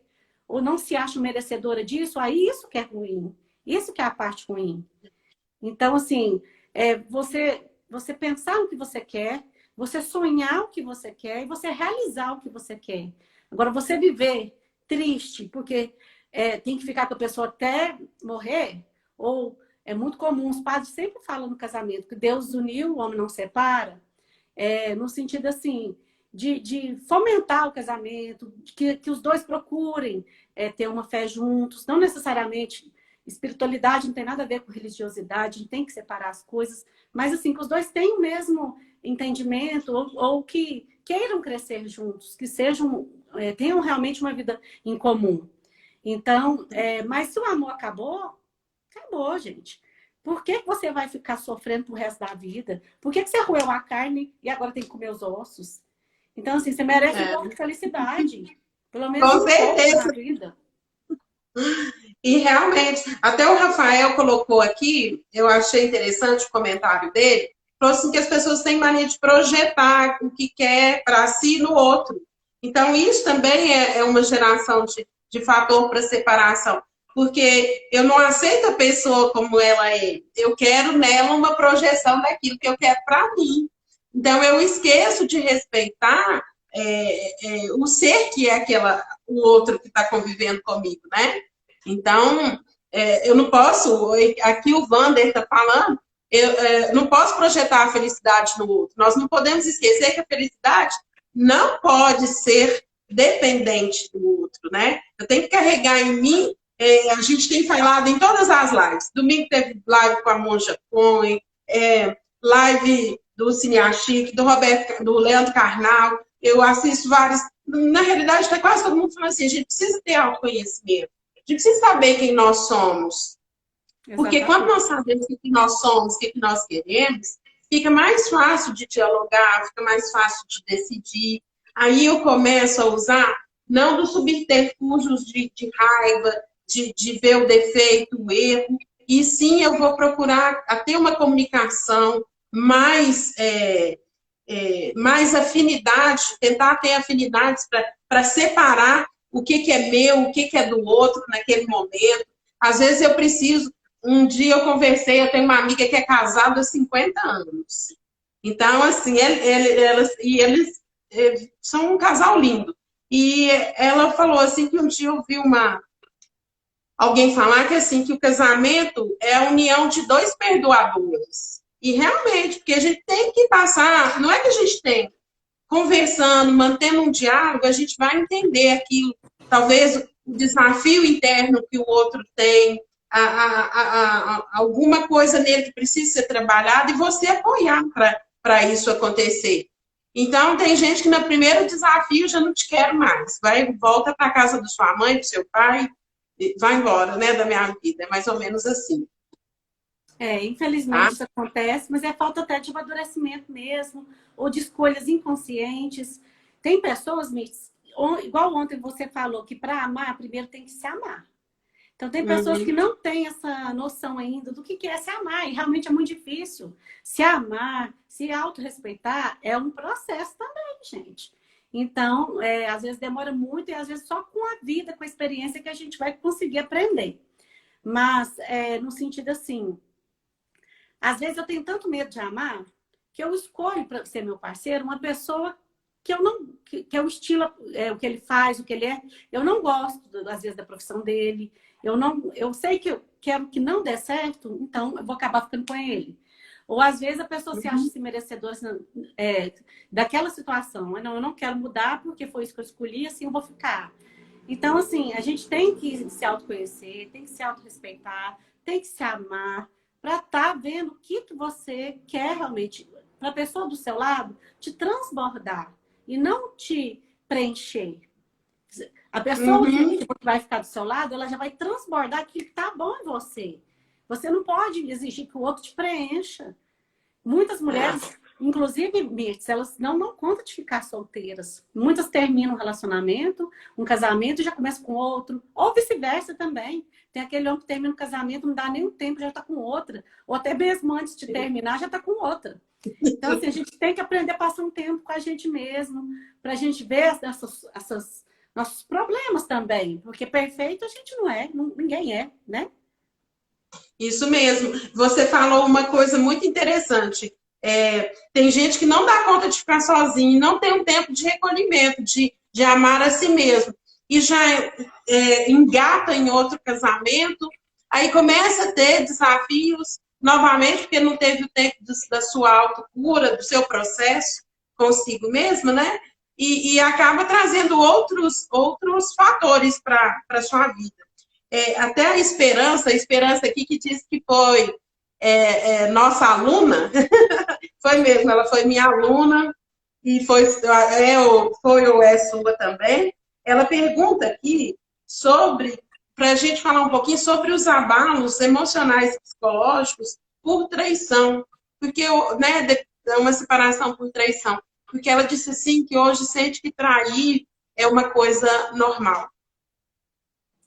ou não se acha merecedora disso, aí isso que é ruim. Isso que é a parte ruim. Então, assim, você pensar no que você quer, você sonhar o que você quer e você realizar o que você quer. Agora, você viver triste porque tem que ficar com a pessoa até morrer, ou é muito comum, os padres sempre falam no casamento que Deus uniu, o homem não separa, no sentido assim, de fomentar o casamento, que os dois procurem ter uma fé juntos, não necessariamente espiritualidade não tem nada a ver com religiosidade, não tem que separar as coisas, mas assim, que os dois tenham o mesmo entendimento ou que queiram crescer juntos, que tenham realmente uma vida em comum. Então, mas se o amor acabou, acabou, gente. Por que você vai ficar sofrendo pro resto da vida? Por que você roeu a carne e agora tem que comer os ossos? Então, assim, você merece um pouco de felicidade. Pelo menos Com um pouco certeza. na vida. E realmente, até o Rafael colocou aqui, eu achei interessante o comentário dele, falou assim que as pessoas têm mania de projetar o que quer para si no outro. Então, isso também é uma geração de fator para separação. Porque eu não aceito a pessoa como ela é. Eu quero nela uma projeção daquilo que eu quero para mim. Então, eu esqueço de respeitar o ser que é o outro que está convivendo comigo, né? Então, eu não posso, aqui o Wander está falando, eu não posso projetar a felicidade no outro. Nós não podemos esquecer que a felicidade não pode ser dependente do outro, né? Eu tenho que carregar em mim, a gente tem falado em todas as lives. Domingo teve live com a Monja Cohen, live do Cine Chique, do Leandro Carnal, eu assisto vários. Na realidade, está quase todo mundo falando assim, a gente precisa ter autoconhecimento. A gente precisa saber quem nós somos. Porque quando nós sabemos o que nós somos, o que nós queremos, fica mais fácil de dialogar, fica mais fácil de decidir. Aí eu começo a usar, não dos subterfúgios de raiva, de ver o defeito, o erro, e sim eu vou procurar ter uma comunicação mais afinidade, tentar ter afinidades para separar o que é meu, o que é do outro naquele momento. Às vezes eu preciso. Um dia eu conversei, eu tenho uma amiga que é casada há 50 anos. Então, assim, eles são um casal lindo. E ela falou assim que um dia eu vi alguém falar que assim que o casamento é a união de dois perdoadores. E realmente, porque a gente tem que passar, não é que a gente tem, conversando, mantendo um diálogo, a gente vai entender aquilo, talvez o desafio interno que o outro tem, alguma coisa nele que precisa ser trabalhada e você apoiar para isso acontecer. Então, tem gente que no primeiro desafio já não te quer mais. Volta para a casa da sua mãe, do seu pai, vai embora, né, da minha vida. É mais ou menos assim. Infelizmente isso acontece, mas é falta até de amadurecimento mesmo, ou de escolhas inconscientes. Tem pessoas, igual ontem você falou, que para amar, primeiro tem que se amar. Então, tem pessoas que não têm essa noção ainda do que é se amar, e realmente é muito difícil. Se amar, se autorrespeitar, é um processo também, gente. Então, às vezes demora muito, e às vezes só com a vida, com a experiência, que a gente vai conseguir aprender. Mas, no sentido assim, às vezes eu tenho tanto medo de amar, que eu escolho para ser meu parceiro uma pessoa que eu não, que é o estilo, o que ele faz, o que ele é. Eu não gosto, às vezes, da profissão dele. Eu sei que eu quero que não dê certo, então eu vou acabar ficando com ele. Ou às vezes a pessoa se acha se merecedora daquela situação. Não, eu não quero mudar porque foi isso que eu escolhi, assim eu vou ficar. Então, assim, a gente tem que se autoconhecer, tem que se autorrespeitar, tem que se amar, para estar vendo o que você quer realmente, para a pessoa do seu lado te transbordar e não te preencher. A pessoa que vai ficar do seu lado, ela já vai transbordar aquilo que tá bom em você. Você não pode exigir que o outro te preencha. Muitas mulheres, inclusive, Mirtz, elas não contam de ficar solteiras. Muitas terminam um relacionamento, um casamento e já começam com outro. Ou vice-versa também. Tem aquele homem que termina um casamento, não dá nem um tempo, já está com outra. Ou até mesmo antes de terminar, já está com outra. Então, assim, a gente tem que aprender a passar um tempo com a gente mesmo, para a gente ver nossos problemas também. Porque perfeito a gente não é, ninguém é, né? Isso mesmo. Você falou uma coisa muito interessante. Tem gente que não dá conta de ficar sozinho, não tem um tempo de recolhimento, de amar a si mesmo. E já engata em outro casamento, aí começa a ter desafios novamente, porque não teve o tempo da sua autocura, do seu processo consigo mesma, né? E acaba trazendo outros fatores para a sua vida. Até a Esperança aqui que disse que foi nossa aluna, foi mesmo, ela foi minha aluna, e foi ou é sua também. Ela pergunta aqui para a gente falar um pouquinho sobre os abalos emocionais e psicológicos por traição, porque uma separação por traição, porque ela disse assim que hoje sente que trair é uma coisa normal.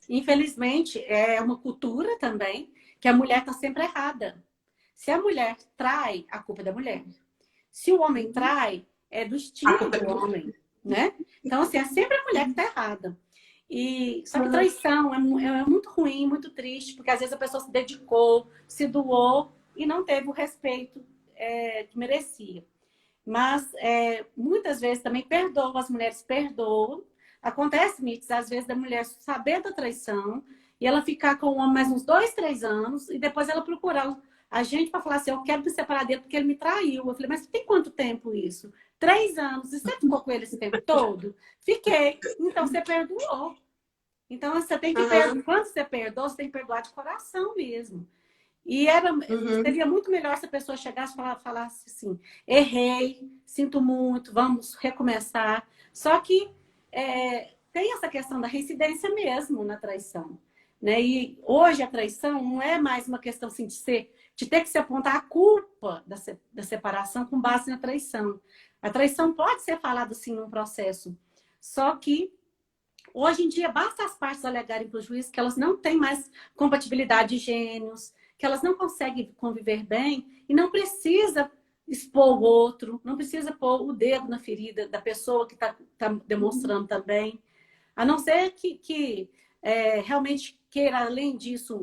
Infelizmente, é uma cultura também que a mulher está sempre errada. Se a mulher trai, a culpa é da mulher. Se o homem trai, é do instinto do homem, né? Então, assim, é sempre a mulher que está errada. Só que traição é muito ruim, muito triste, porque às vezes a pessoa se dedicou, se doou e não teve o respeito que merecia. Mas muitas vezes também as mulheres perdoam. Acontece, Mirtz, às vezes da mulher saber da traição e ela ficar com o homem mais uns 2, 3 anos e depois ela procurar a gente para falar assim, eu quero me separar dele porque ele me traiu. Eu falei, mas tem quanto tempo isso? 3 anos. E você ficou com ele esse tempo todo? Fiquei. Então você perdoou. Então você tem que perdoar. Quando você perdoa, você tem que perdoar de coração mesmo. E seria muito melhor se a pessoa chegasse e falasse assim, errei, sinto muito, vamos recomeçar. Só que tem essa questão da reincidência mesmo na traição, né? E hoje a traição não é mais uma questão assim, de ter que se apontar a culpa da separação com base na traição. A traição pode ser falada assim num processo, só que hoje em dia basta as partes alegarem para o juiz que elas não têm mais compatibilidade de gênios, que elas não conseguem conviver bem e não precisa expor o outro, não precisa pôr o dedo na ferida da pessoa que está demonstrando também. A não ser que realmente queira, além disso,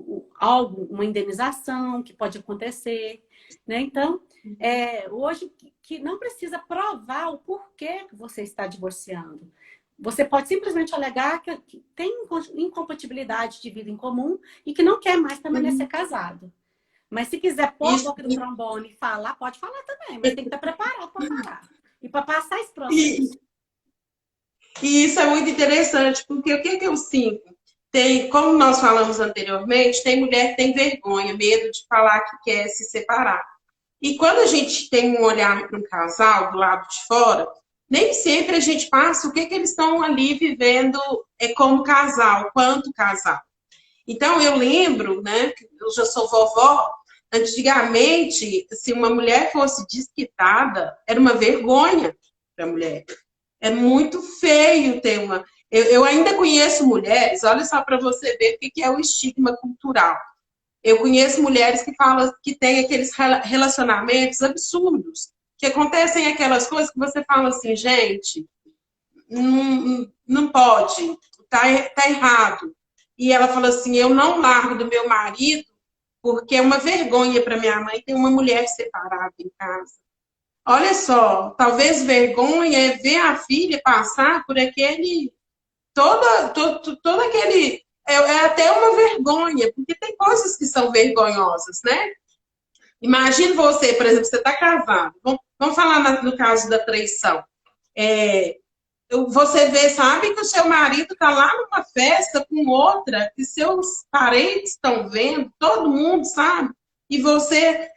uma indenização que pode acontecer. Né? Então, hoje, que não precisa provar o porquê que você está divorciando. Você pode simplesmente alegar que tem incompatibilidade de vida em comum e que não quer mais permanecer casado. Mas se quiser pôr a boca do trombone e falar, pode falar também, mas tem que estar preparado para falar. E para passar esse processo. E isso é muito interessante, porque o que eu sinto? Como nós falamos anteriormente, tem mulher que tem vergonha, medo de falar que quer se separar. E quando a gente tem um olhar para um casal do lado de fora, nem sempre a gente passa o que eles estão ali vivendo como casal, quanto casal. Então, eu lembro, né, que eu já sou vovó, antigamente, se uma mulher fosse desquitada, era uma vergonha para a mulher. É muito feio ter uma... Eu ainda conheço mulheres, olha só para você ver o que é o estigma cultural. Eu conheço mulheres que falam que têm aqueles relacionamentos absurdos, que acontecem aquelas coisas que você fala assim, gente, não pode, tá errado. E ela falou assim, eu não largo do meu marido porque é uma vergonha para minha mãe ter uma mulher separada em casa. Olha só, talvez vergonha é ver a filha passar por aquele... Todo aquele... É até uma vergonha, porque tem coisas que são vergonhosas, né? Imagine você, por exemplo, você está casado. Vamos falar no caso da traição. É, você vê, sabe que o seu marido está lá numa festa com outra, que seus parentes estão vendo, todo mundo sabe, e você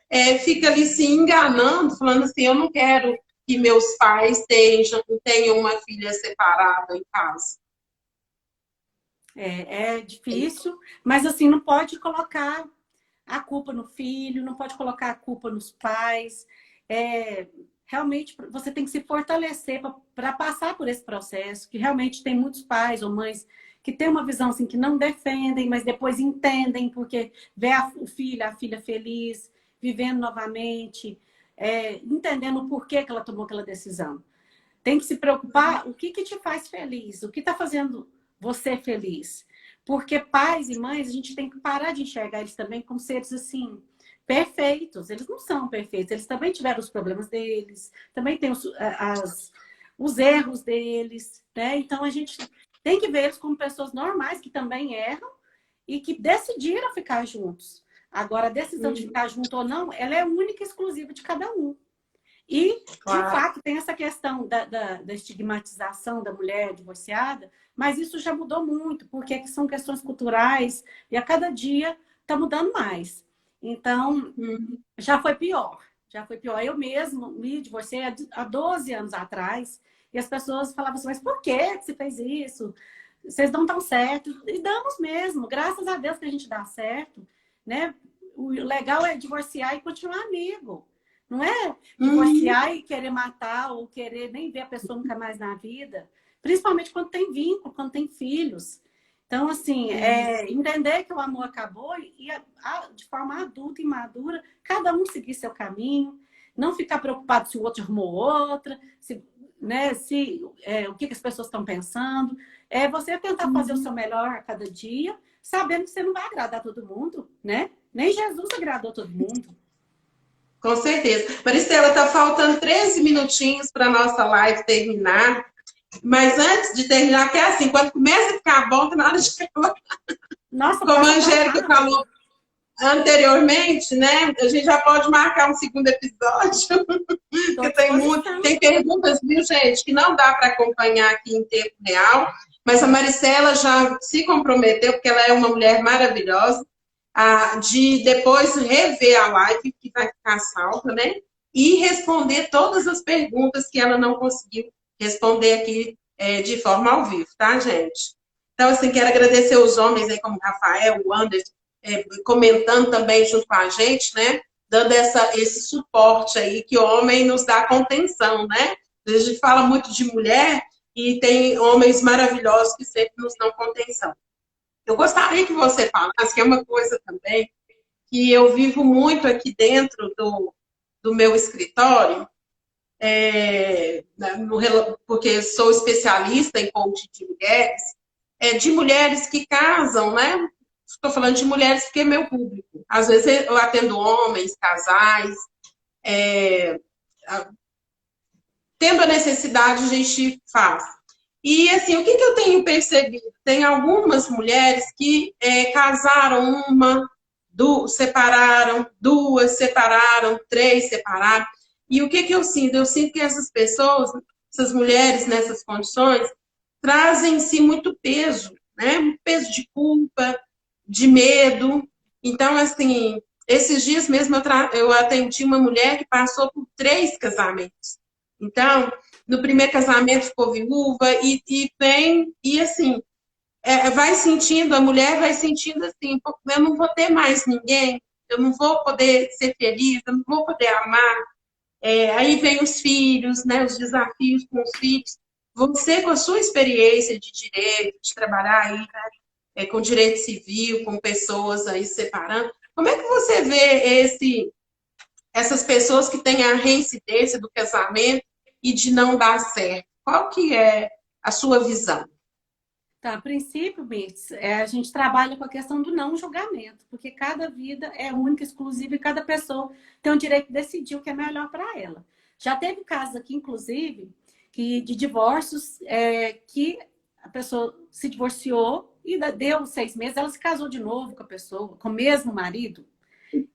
fica ali se enganando, falando assim, eu não quero que meus pais tenham uma filha separada em casa. É difícil, mas assim, não pode colocar a culpa no filho, não pode colocar a culpa nos pais. Realmente, você tem que se fortalecer para passar por esse processo, que realmente tem muitos pais ou mães que têm uma visão assim, que não defendem, mas depois entendem, porque vê o filho, a filha feliz, vivendo novamente, entendendo o porquê que ela tomou aquela decisão. Tem que se preocupar o que te faz feliz, o que está fazendo você feliz. Porque pais e mães, a gente tem que parar de enxergar eles também como seres assim, perfeitos. Eles não são perfeitos, eles também tiveram os problemas deles, também tem os erros deles, né? Então a gente tem que ver eles como pessoas normais que também erram e que decidiram ficar juntos. Agora, a decisão de ficar junto ou não, ela é única e exclusiva de cada um. E, Claro. de fato, tem essa questão da estigmatização da mulher divorciada, mas isso já mudou muito, porque são questões culturais e a cada dia está mudando mais. Então, já foi pior. Já foi pior. Eu mesmo me divorciei há 12 anos atrás e as pessoas falavam assim, mas por que você fez isso? Vocês não estão certos. E damos mesmo. Graças a Deus que a gente dá certo, né? O legal é divorciar e continuar amigo. Não é divorciar e querer matar ou querer nem ver a pessoa nunca mais na vida. Principalmente quando tem vínculo, quando tem filhos. Então, assim, entender que o amor acabou e de forma adulta e madura, cada um seguir seu caminho. Não ficar preocupado se o outro arrumou outra, o que as pessoas estão pensando. É você tentar fazer o seu melhor a cada dia, sabendo que você não vai agradar todo mundo, né? Nem Jesus agradou todo mundo. Com certeza. Maristela, está faltando 13 minutinhos para a nossa live terminar. Mas antes de terminar, que é assim, quando começa a ficar bom, tá na hora de acabar. Nossa, como a Angélica falou anteriormente, né? A gente já pode marcar um segundo episódio. Porque tem perguntas, viu, gente, que não dá para acompanhar aqui em tempo real. Mas a Maricela já se comprometeu, porque ela é uma mulher maravilhosa, de depois rever a live, que vai ficar salva, né? E responder todas as perguntas que ela não conseguiu responder aqui de forma ao vivo, tá, gente? Então, assim, quero agradecer os homens aí, como o Rafael, o Anderson, comentando também junto com a gente, né? Dando esse suporte aí, que o homem nos dá contenção, né? A gente fala muito de mulher e tem homens maravilhosos que sempre nos dão contenção. Eu gostaria que você falasse, que é uma coisa também que eu vivo muito aqui dentro do meu escritório, porque sou especialista em coaching de mulheres que casam, né? Estou falando de mulheres porque é meu público. Às vezes eu atendo homens, casais, tendo a necessidade, a gente faz. E, assim, o que eu tenho percebido? Tem algumas mulheres que casaram separaram, duas separaram, três separaram. E o que eu sinto? Eu sinto que essas pessoas, essas mulheres nessas condições, trazem em si muito peso, né? Um peso de culpa, de medo. Então, assim, esses dias mesmo eu atendi uma mulher que passou por 3 casamentos. Então, no primeiro casamento ficou viúva e assim, vai sentindo, a mulher vai sentindo assim, eu não vou ter mais ninguém, eu não vou poder ser feliz, eu não vou poder amar. Aí vem os filhos, né, os desafios com os filhos. Você, com a sua experiência de direito, de trabalhar aí, né, com direito civil, com pessoas aí separando, como é que você vê essas pessoas que têm a reincidência do casamento e de não dar certo? Qual que é a sua visão? Tá, a princípio, Mirtz, a gente trabalha com a questão do não julgamento, porque cada vida é única, exclusiva, e cada pessoa tem o direito de decidir o que é melhor para ela. Já teve casos aqui, inclusive, de divórcios, que a pessoa se divorciou e deu 6 meses, ela se casou de novo com a pessoa, com o mesmo marido.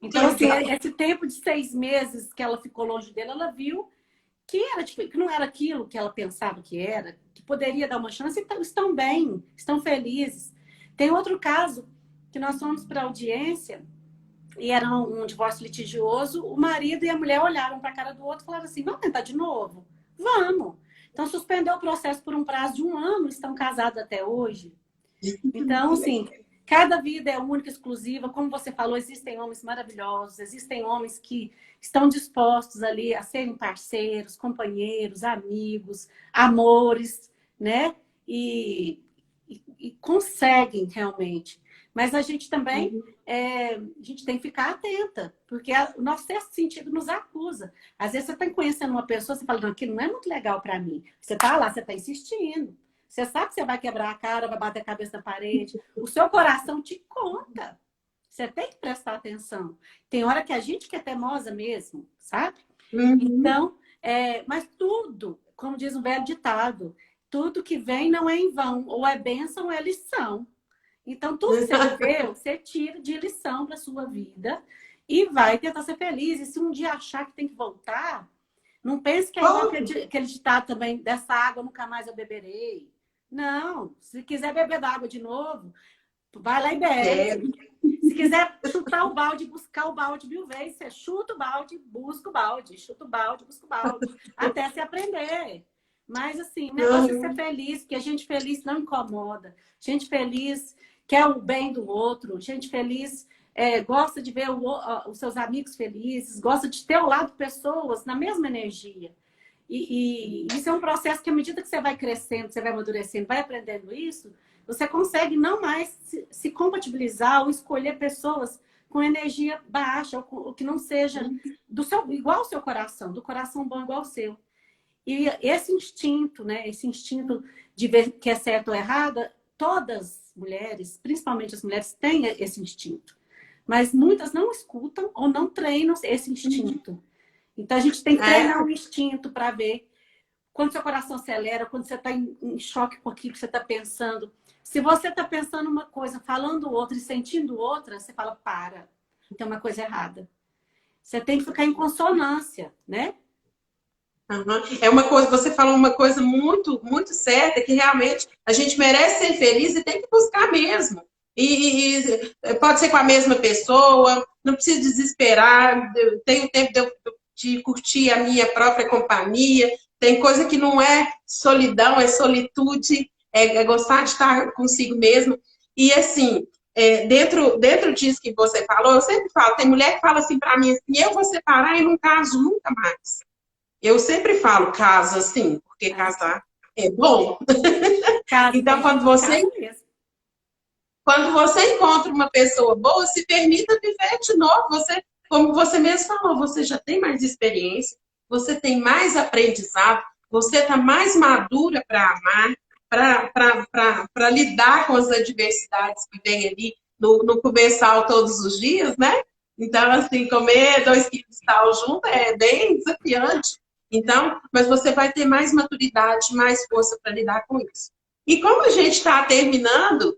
Então, assim, esse tempo de 6 meses que ela ficou longe dele, ela viu que era que não era aquilo que ela pensava que era, que poderia dar uma chance, então estão bem, estão felizes. Tem outro caso que nós fomos para audiência e era um divórcio litigioso, o marido e a mulher olharam para a cara do outro e falaram assim, vamos tentar de novo? Vamos! Então, suspendeu o processo por um prazo de 1 ano, estão casados até hoje. Então, assim, cada vida é única, exclusiva. Como você falou, existem homens maravilhosos, existem homens que estão dispostos ali a serem parceiros, companheiros, amigos, amores, né? E conseguem realmente. Mas a gente também a gente tem que ficar atenta, porque o nosso sexto sentido nos acusa. Às vezes você está conhecendo uma pessoa, você fala, não, aquilo não é muito legal para mim. Você está lá, você está insistindo. Você sabe que você vai quebrar a cara, vai bater a cabeça na parede. O seu coração te conta. Você tem que prestar atenção. Tem hora que a gente que é teimosa mesmo, sabe? Então, mas tudo, como diz um velho ditado, tudo que vem não é em vão. Ou é bênção ou é lição. Então, tudo que você viveu, você tira de lição para sua vida e vai tentar ser feliz. E se um dia achar que tem que voltar, não pense que é igual aquele ditado também, dessa água nunca mais eu beberei. Não, se quiser beber da água de novo, vai lá e bebe. Se quiser chutar o balde, buscar o balde 1000 vezes, você chuta o balde, busca o balde, chuta o balde, busca o balde, até se aprender. Mas assim, o negócio é ser feliz, porque a gente feliz não incomoda. Gente feliz quer o bem do outro, gente feliz gosta de ver os seus amigos felizes, gosta de ter ao lado pessoas na mesma energia. E isso é um processo que, à medida que você vai crescendo, você vai amadurecendo, vai aprendendo isso, você consegue não mais se compatibilizar ou escolher pessoas com energia baixa, ou que não seja igual ao seu coração, do coração bom igual ao seu. E esse instinto, né? Esse instinto de ver que é certo ou errado, todas as mulheres, principalmente as mulheres, têm esse instinto. Mas muitas não escutam ou não treinam esse instinto. Então, a gente tem que treinar o instinto para ver quando seu coração acelera, quando você está em choque com aquilo que você está pensando. Se você está pensando uma coisa, falando outra e sentindo outra, você fala, para, tem uma coisa errada. Você tem que ficar em consonância, né? É uma coisa, você falou uma coisa muito, muito certa, que realmente a gente merece ser feliz e tem que buscar mesmo. E pode ser com a mesma pessoa, não precisa desesperar, tenho tempo de curtir a minha própria companhia. Tem coisa que não é solidão, é solitude, é gostar de estar consigo mesmo. E assim, dentro disso que você falou, eu sempre falo, tem mulher que fala assim para mim, assim, eu vou separar e não caso nunca mais. Eu sempre falo, casa sim, porque casar é bom. Então, quando você encontra uma pessoa boa, se permita viver de novo. Você, como você mesmo falou, você já tem mais experiência, você tem mais aprendizado, você está mais madura para amar, para lidar com as adversidades que vem ali no começar todos os dias, né? Então, assim, comer 2 quilos de sal junto é bem desafiante. Então, mas você vai ter mais maturidade, mais força para lidar com isso. E como a gente está terminando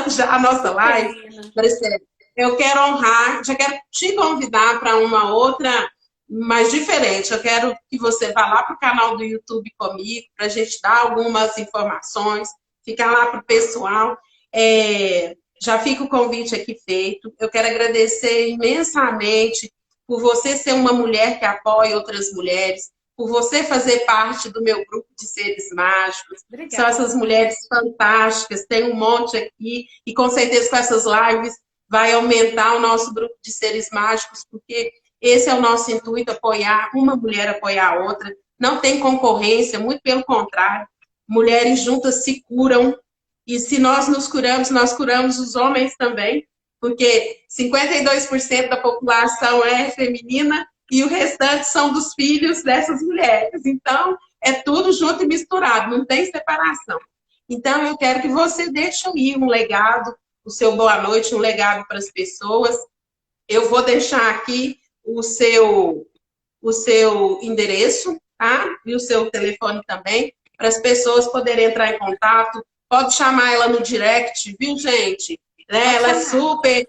já a nossa live, Maricela, eu quero honrar, já quero te convidar para uma outra mais diferente. Eu quero que você vá lá para o canal do YouTube comigo, para a gente dar algumas informações, ficar lá para o pessoal. Já fica o convite aqui feito. Eu quero agradecer imensamente por você ser uma mulher que apoia outras mulheres, por você fazer parte do meu grupo de seres mágicos. Obrigada. São essas mulheres fantásticas, tem um monte aqui, e com certeza com essas lives vai aumentar o nosso grupo de seres mágicos, porque esse é o nosso intuito, apoiar uma mulher, apoiar a outra. Não tem concorrência, muito pelo contrário. Mulheres juntas se curam, e se nós nos curamos, nós curamos os homens também, porque 52% da população é feminina e o restante são dos filhos dessas mulheres. Então, é tudo junto e misturado, não tem separação. Então, eu quero que você deixe aí um legado, o seu boa noite, um legado para as pessoas. Eu vou deixar aqui o seu endereço, tá? E o seu telefone também, para as pessoas poderem entrar em contato. Pode chamar ela no direct, viu, gente? Ela é super...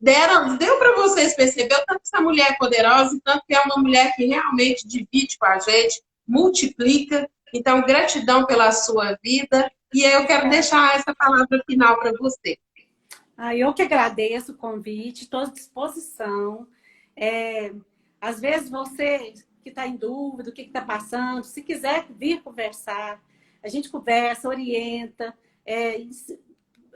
deu para vocês perceber o tanto que essa mulher é poderosa e tanto que é uma mulher que realmente divide com a gente, multiplica. Então, gratidão pela sua vida. E aí eu quero deixar essa palavra final para você. Eu que agradeço o convite, estou à disposição. Às vezes você que está em dúvida, o que está passando, se quiser vir conversar, a gente conversa, orienta,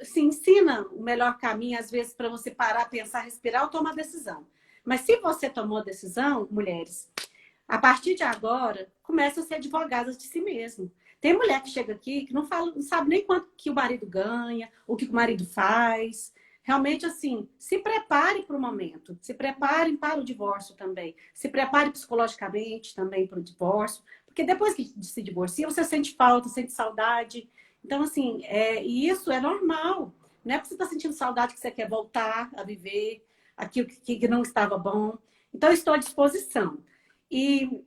se ensina o melhor caminho, às vezes, para você parar, pensar, respirar ou tomar decisão. Mas se você tomou a decisão, mulheres, a partir de agora, começa a ser advogada de si mesmo. Tem mulher que chega aqui que não sabe nem quanto que o marido ganha, o que o marido faz. Realmente, assim, se prepare para o momento. Se prepare para o divórcio também. Se prepare psicologicamente também para o divórcio. Porque depois que se divorcia, você sente falta, sente saudade. Então, assim, e isso é normal. Não é porque você está sentindo saudade que você quer voltar a viver aquilo que não estava bom. Então, eu estou à disposição. E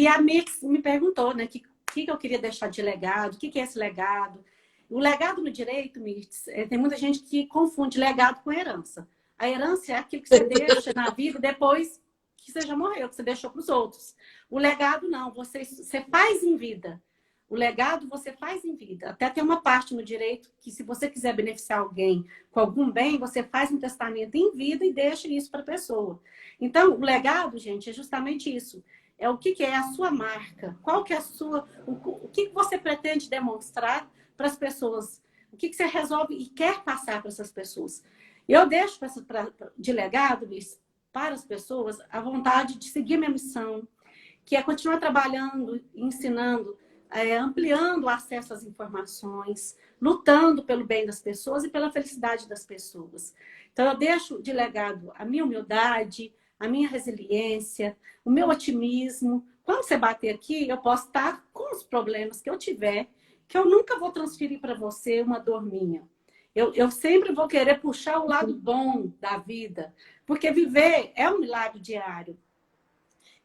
a Mix me perguntou, né, o que eu queria deixar de legado, o que é esse legado. O legado no direito, Mirtz, tem muita gente que confunde legado com herança. A herança é aquilo que você deixa na vida depois que você já morreu, que você deixou para os outros. O legado não, você faz em vida. O legado você faz em vida. Até tem uma parte no direito que se você quiser beneficiar alguém com algum bem, você faz um testamento em vida e deixa isso para a pessoa. Então, o legado, gente, é justamente isso. É o que é a sua marca. Qual que é a sua... O que você pretende demonstrar para as pessoas? O que você resolve e quer passar para essas pessoas? Eu deixo de legado, Luiz, para as pessoas a vontade de seguir minha missão, que é continuar trabalhando, ensinando, ampliando o acesso às informações, lutando pelo bem das pessoas e pela felicidade das pessoas. Então, eu deixo de legado a minha humildade, a minha resiliência, o meu otimismo. Quando você bater aqui, eu posso estar com os problemas que eu tiver, que eu nunca vou transferir para você uma dor minha. Eu sempre vou querer puxar o lado bom da vida, porque viver é um milagre diário.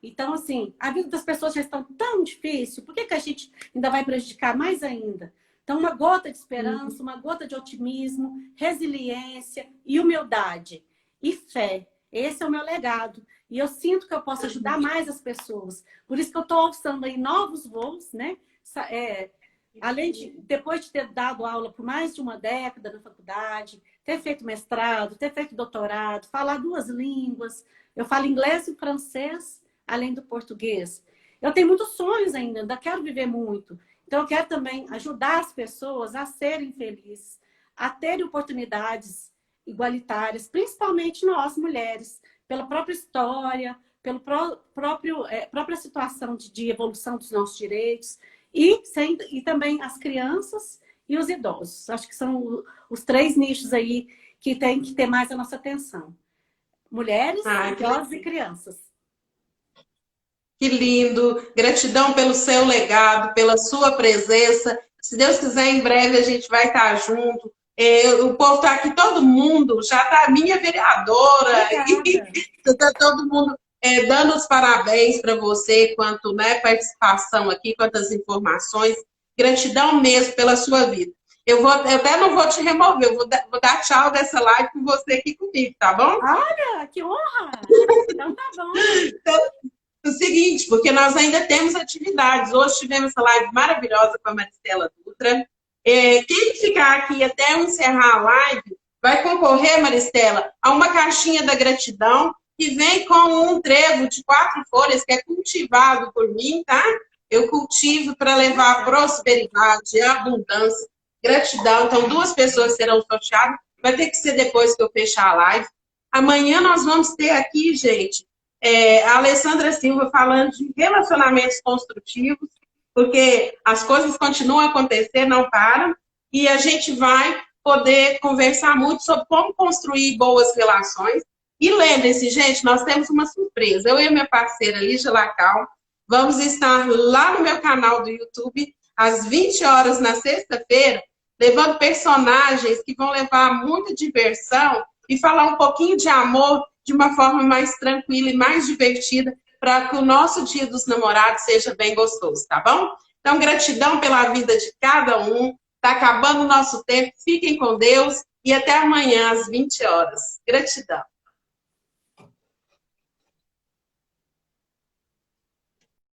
Então, assim, a vida das pessoas já está tão difícil, por que a gente ainda vai prejudicar mais ainda? Então, uma gota de esperança, uma gota de otimismo, resiliência e humildade e fé. Esse é o meu legado. E eu sinto que eu posso ajudar mais as pessoas. Por isso que eu estou alçando aí novos voos, né? Além de, depois de ter dado aula por mais de uma década na faculdade, ter feito mestrado, ter feito doutorado, falar 2 línguas. Eu falo inglês e francês, além do português. Eu tenho muitos sonhos ainda quero viver muito. Então, eu quero também ajudar as pessoas a serem felizes, a terem oportunidades igualitárias, principalmente nós, mulheres, pela própria história, pela própria situação de evolução dos nossos direitos, e também as crianças e os idosos. Acho que são os 3 nichos aí que tem que ter mais a nossa atenção. Mulheres, idosos e crianças. Que lindo! Gratidão pelo seu legado, pela sua presença. Se Deus quiser, em breve a gente vai estar junto. O povo está aqui, todo mundo, já está a minha vereadora. Está todo mundo dando os parabéns para você, quanto participação aqui, quantas informações. Gratidão mesmo pela sua vida. Eu até não vou te remover, eu vou dar tchau dessa live com você aqui comigo, tá bom? Olha, que honra! Então tá bom. Então, o seguinte, porque nós ainda temos atividades. Hoje tivemos essa live maravilhosa com a Maristela Dutra. Quem ficar aqui até eu encerrar a live vai concorrer, Maristela, a uma caixinha da gratidão que vem com um trevo de 4 folhas que é cultivado por mim, tá? Eu cultivo para levar a prosperidade, a abundância, gratidão. Então, 2 pessoas serão sorteadas. Vai ter que ser depois que eu fechar a live. Amanhã nós vamos ter aqui, gente, a Alessandra Silva falando de relacionamentos construtivos, porque as coisas continuam a acontecer, não param, e a gente vai poder conversar muito sobre como construir boas relações. E lembrem-se, gente, nós temos uma surpresa. Eu e a minha parceira Lígia Lacal vamos estar lá no meu canal do YouTube, às 20 horas na sexta-feira, levando personagens que vão levar muita diversão e falar um pouquinho de amor de uma forma mais tranquila e mais divertida, para que o nosso Dia dos Namorados seja bem gostoso, tá bom? Então, gratidão pela vida de cada um. Está acabando o nosso tempo. Fiquem com Deus. e até amanhã às 20 horas. Gratidão.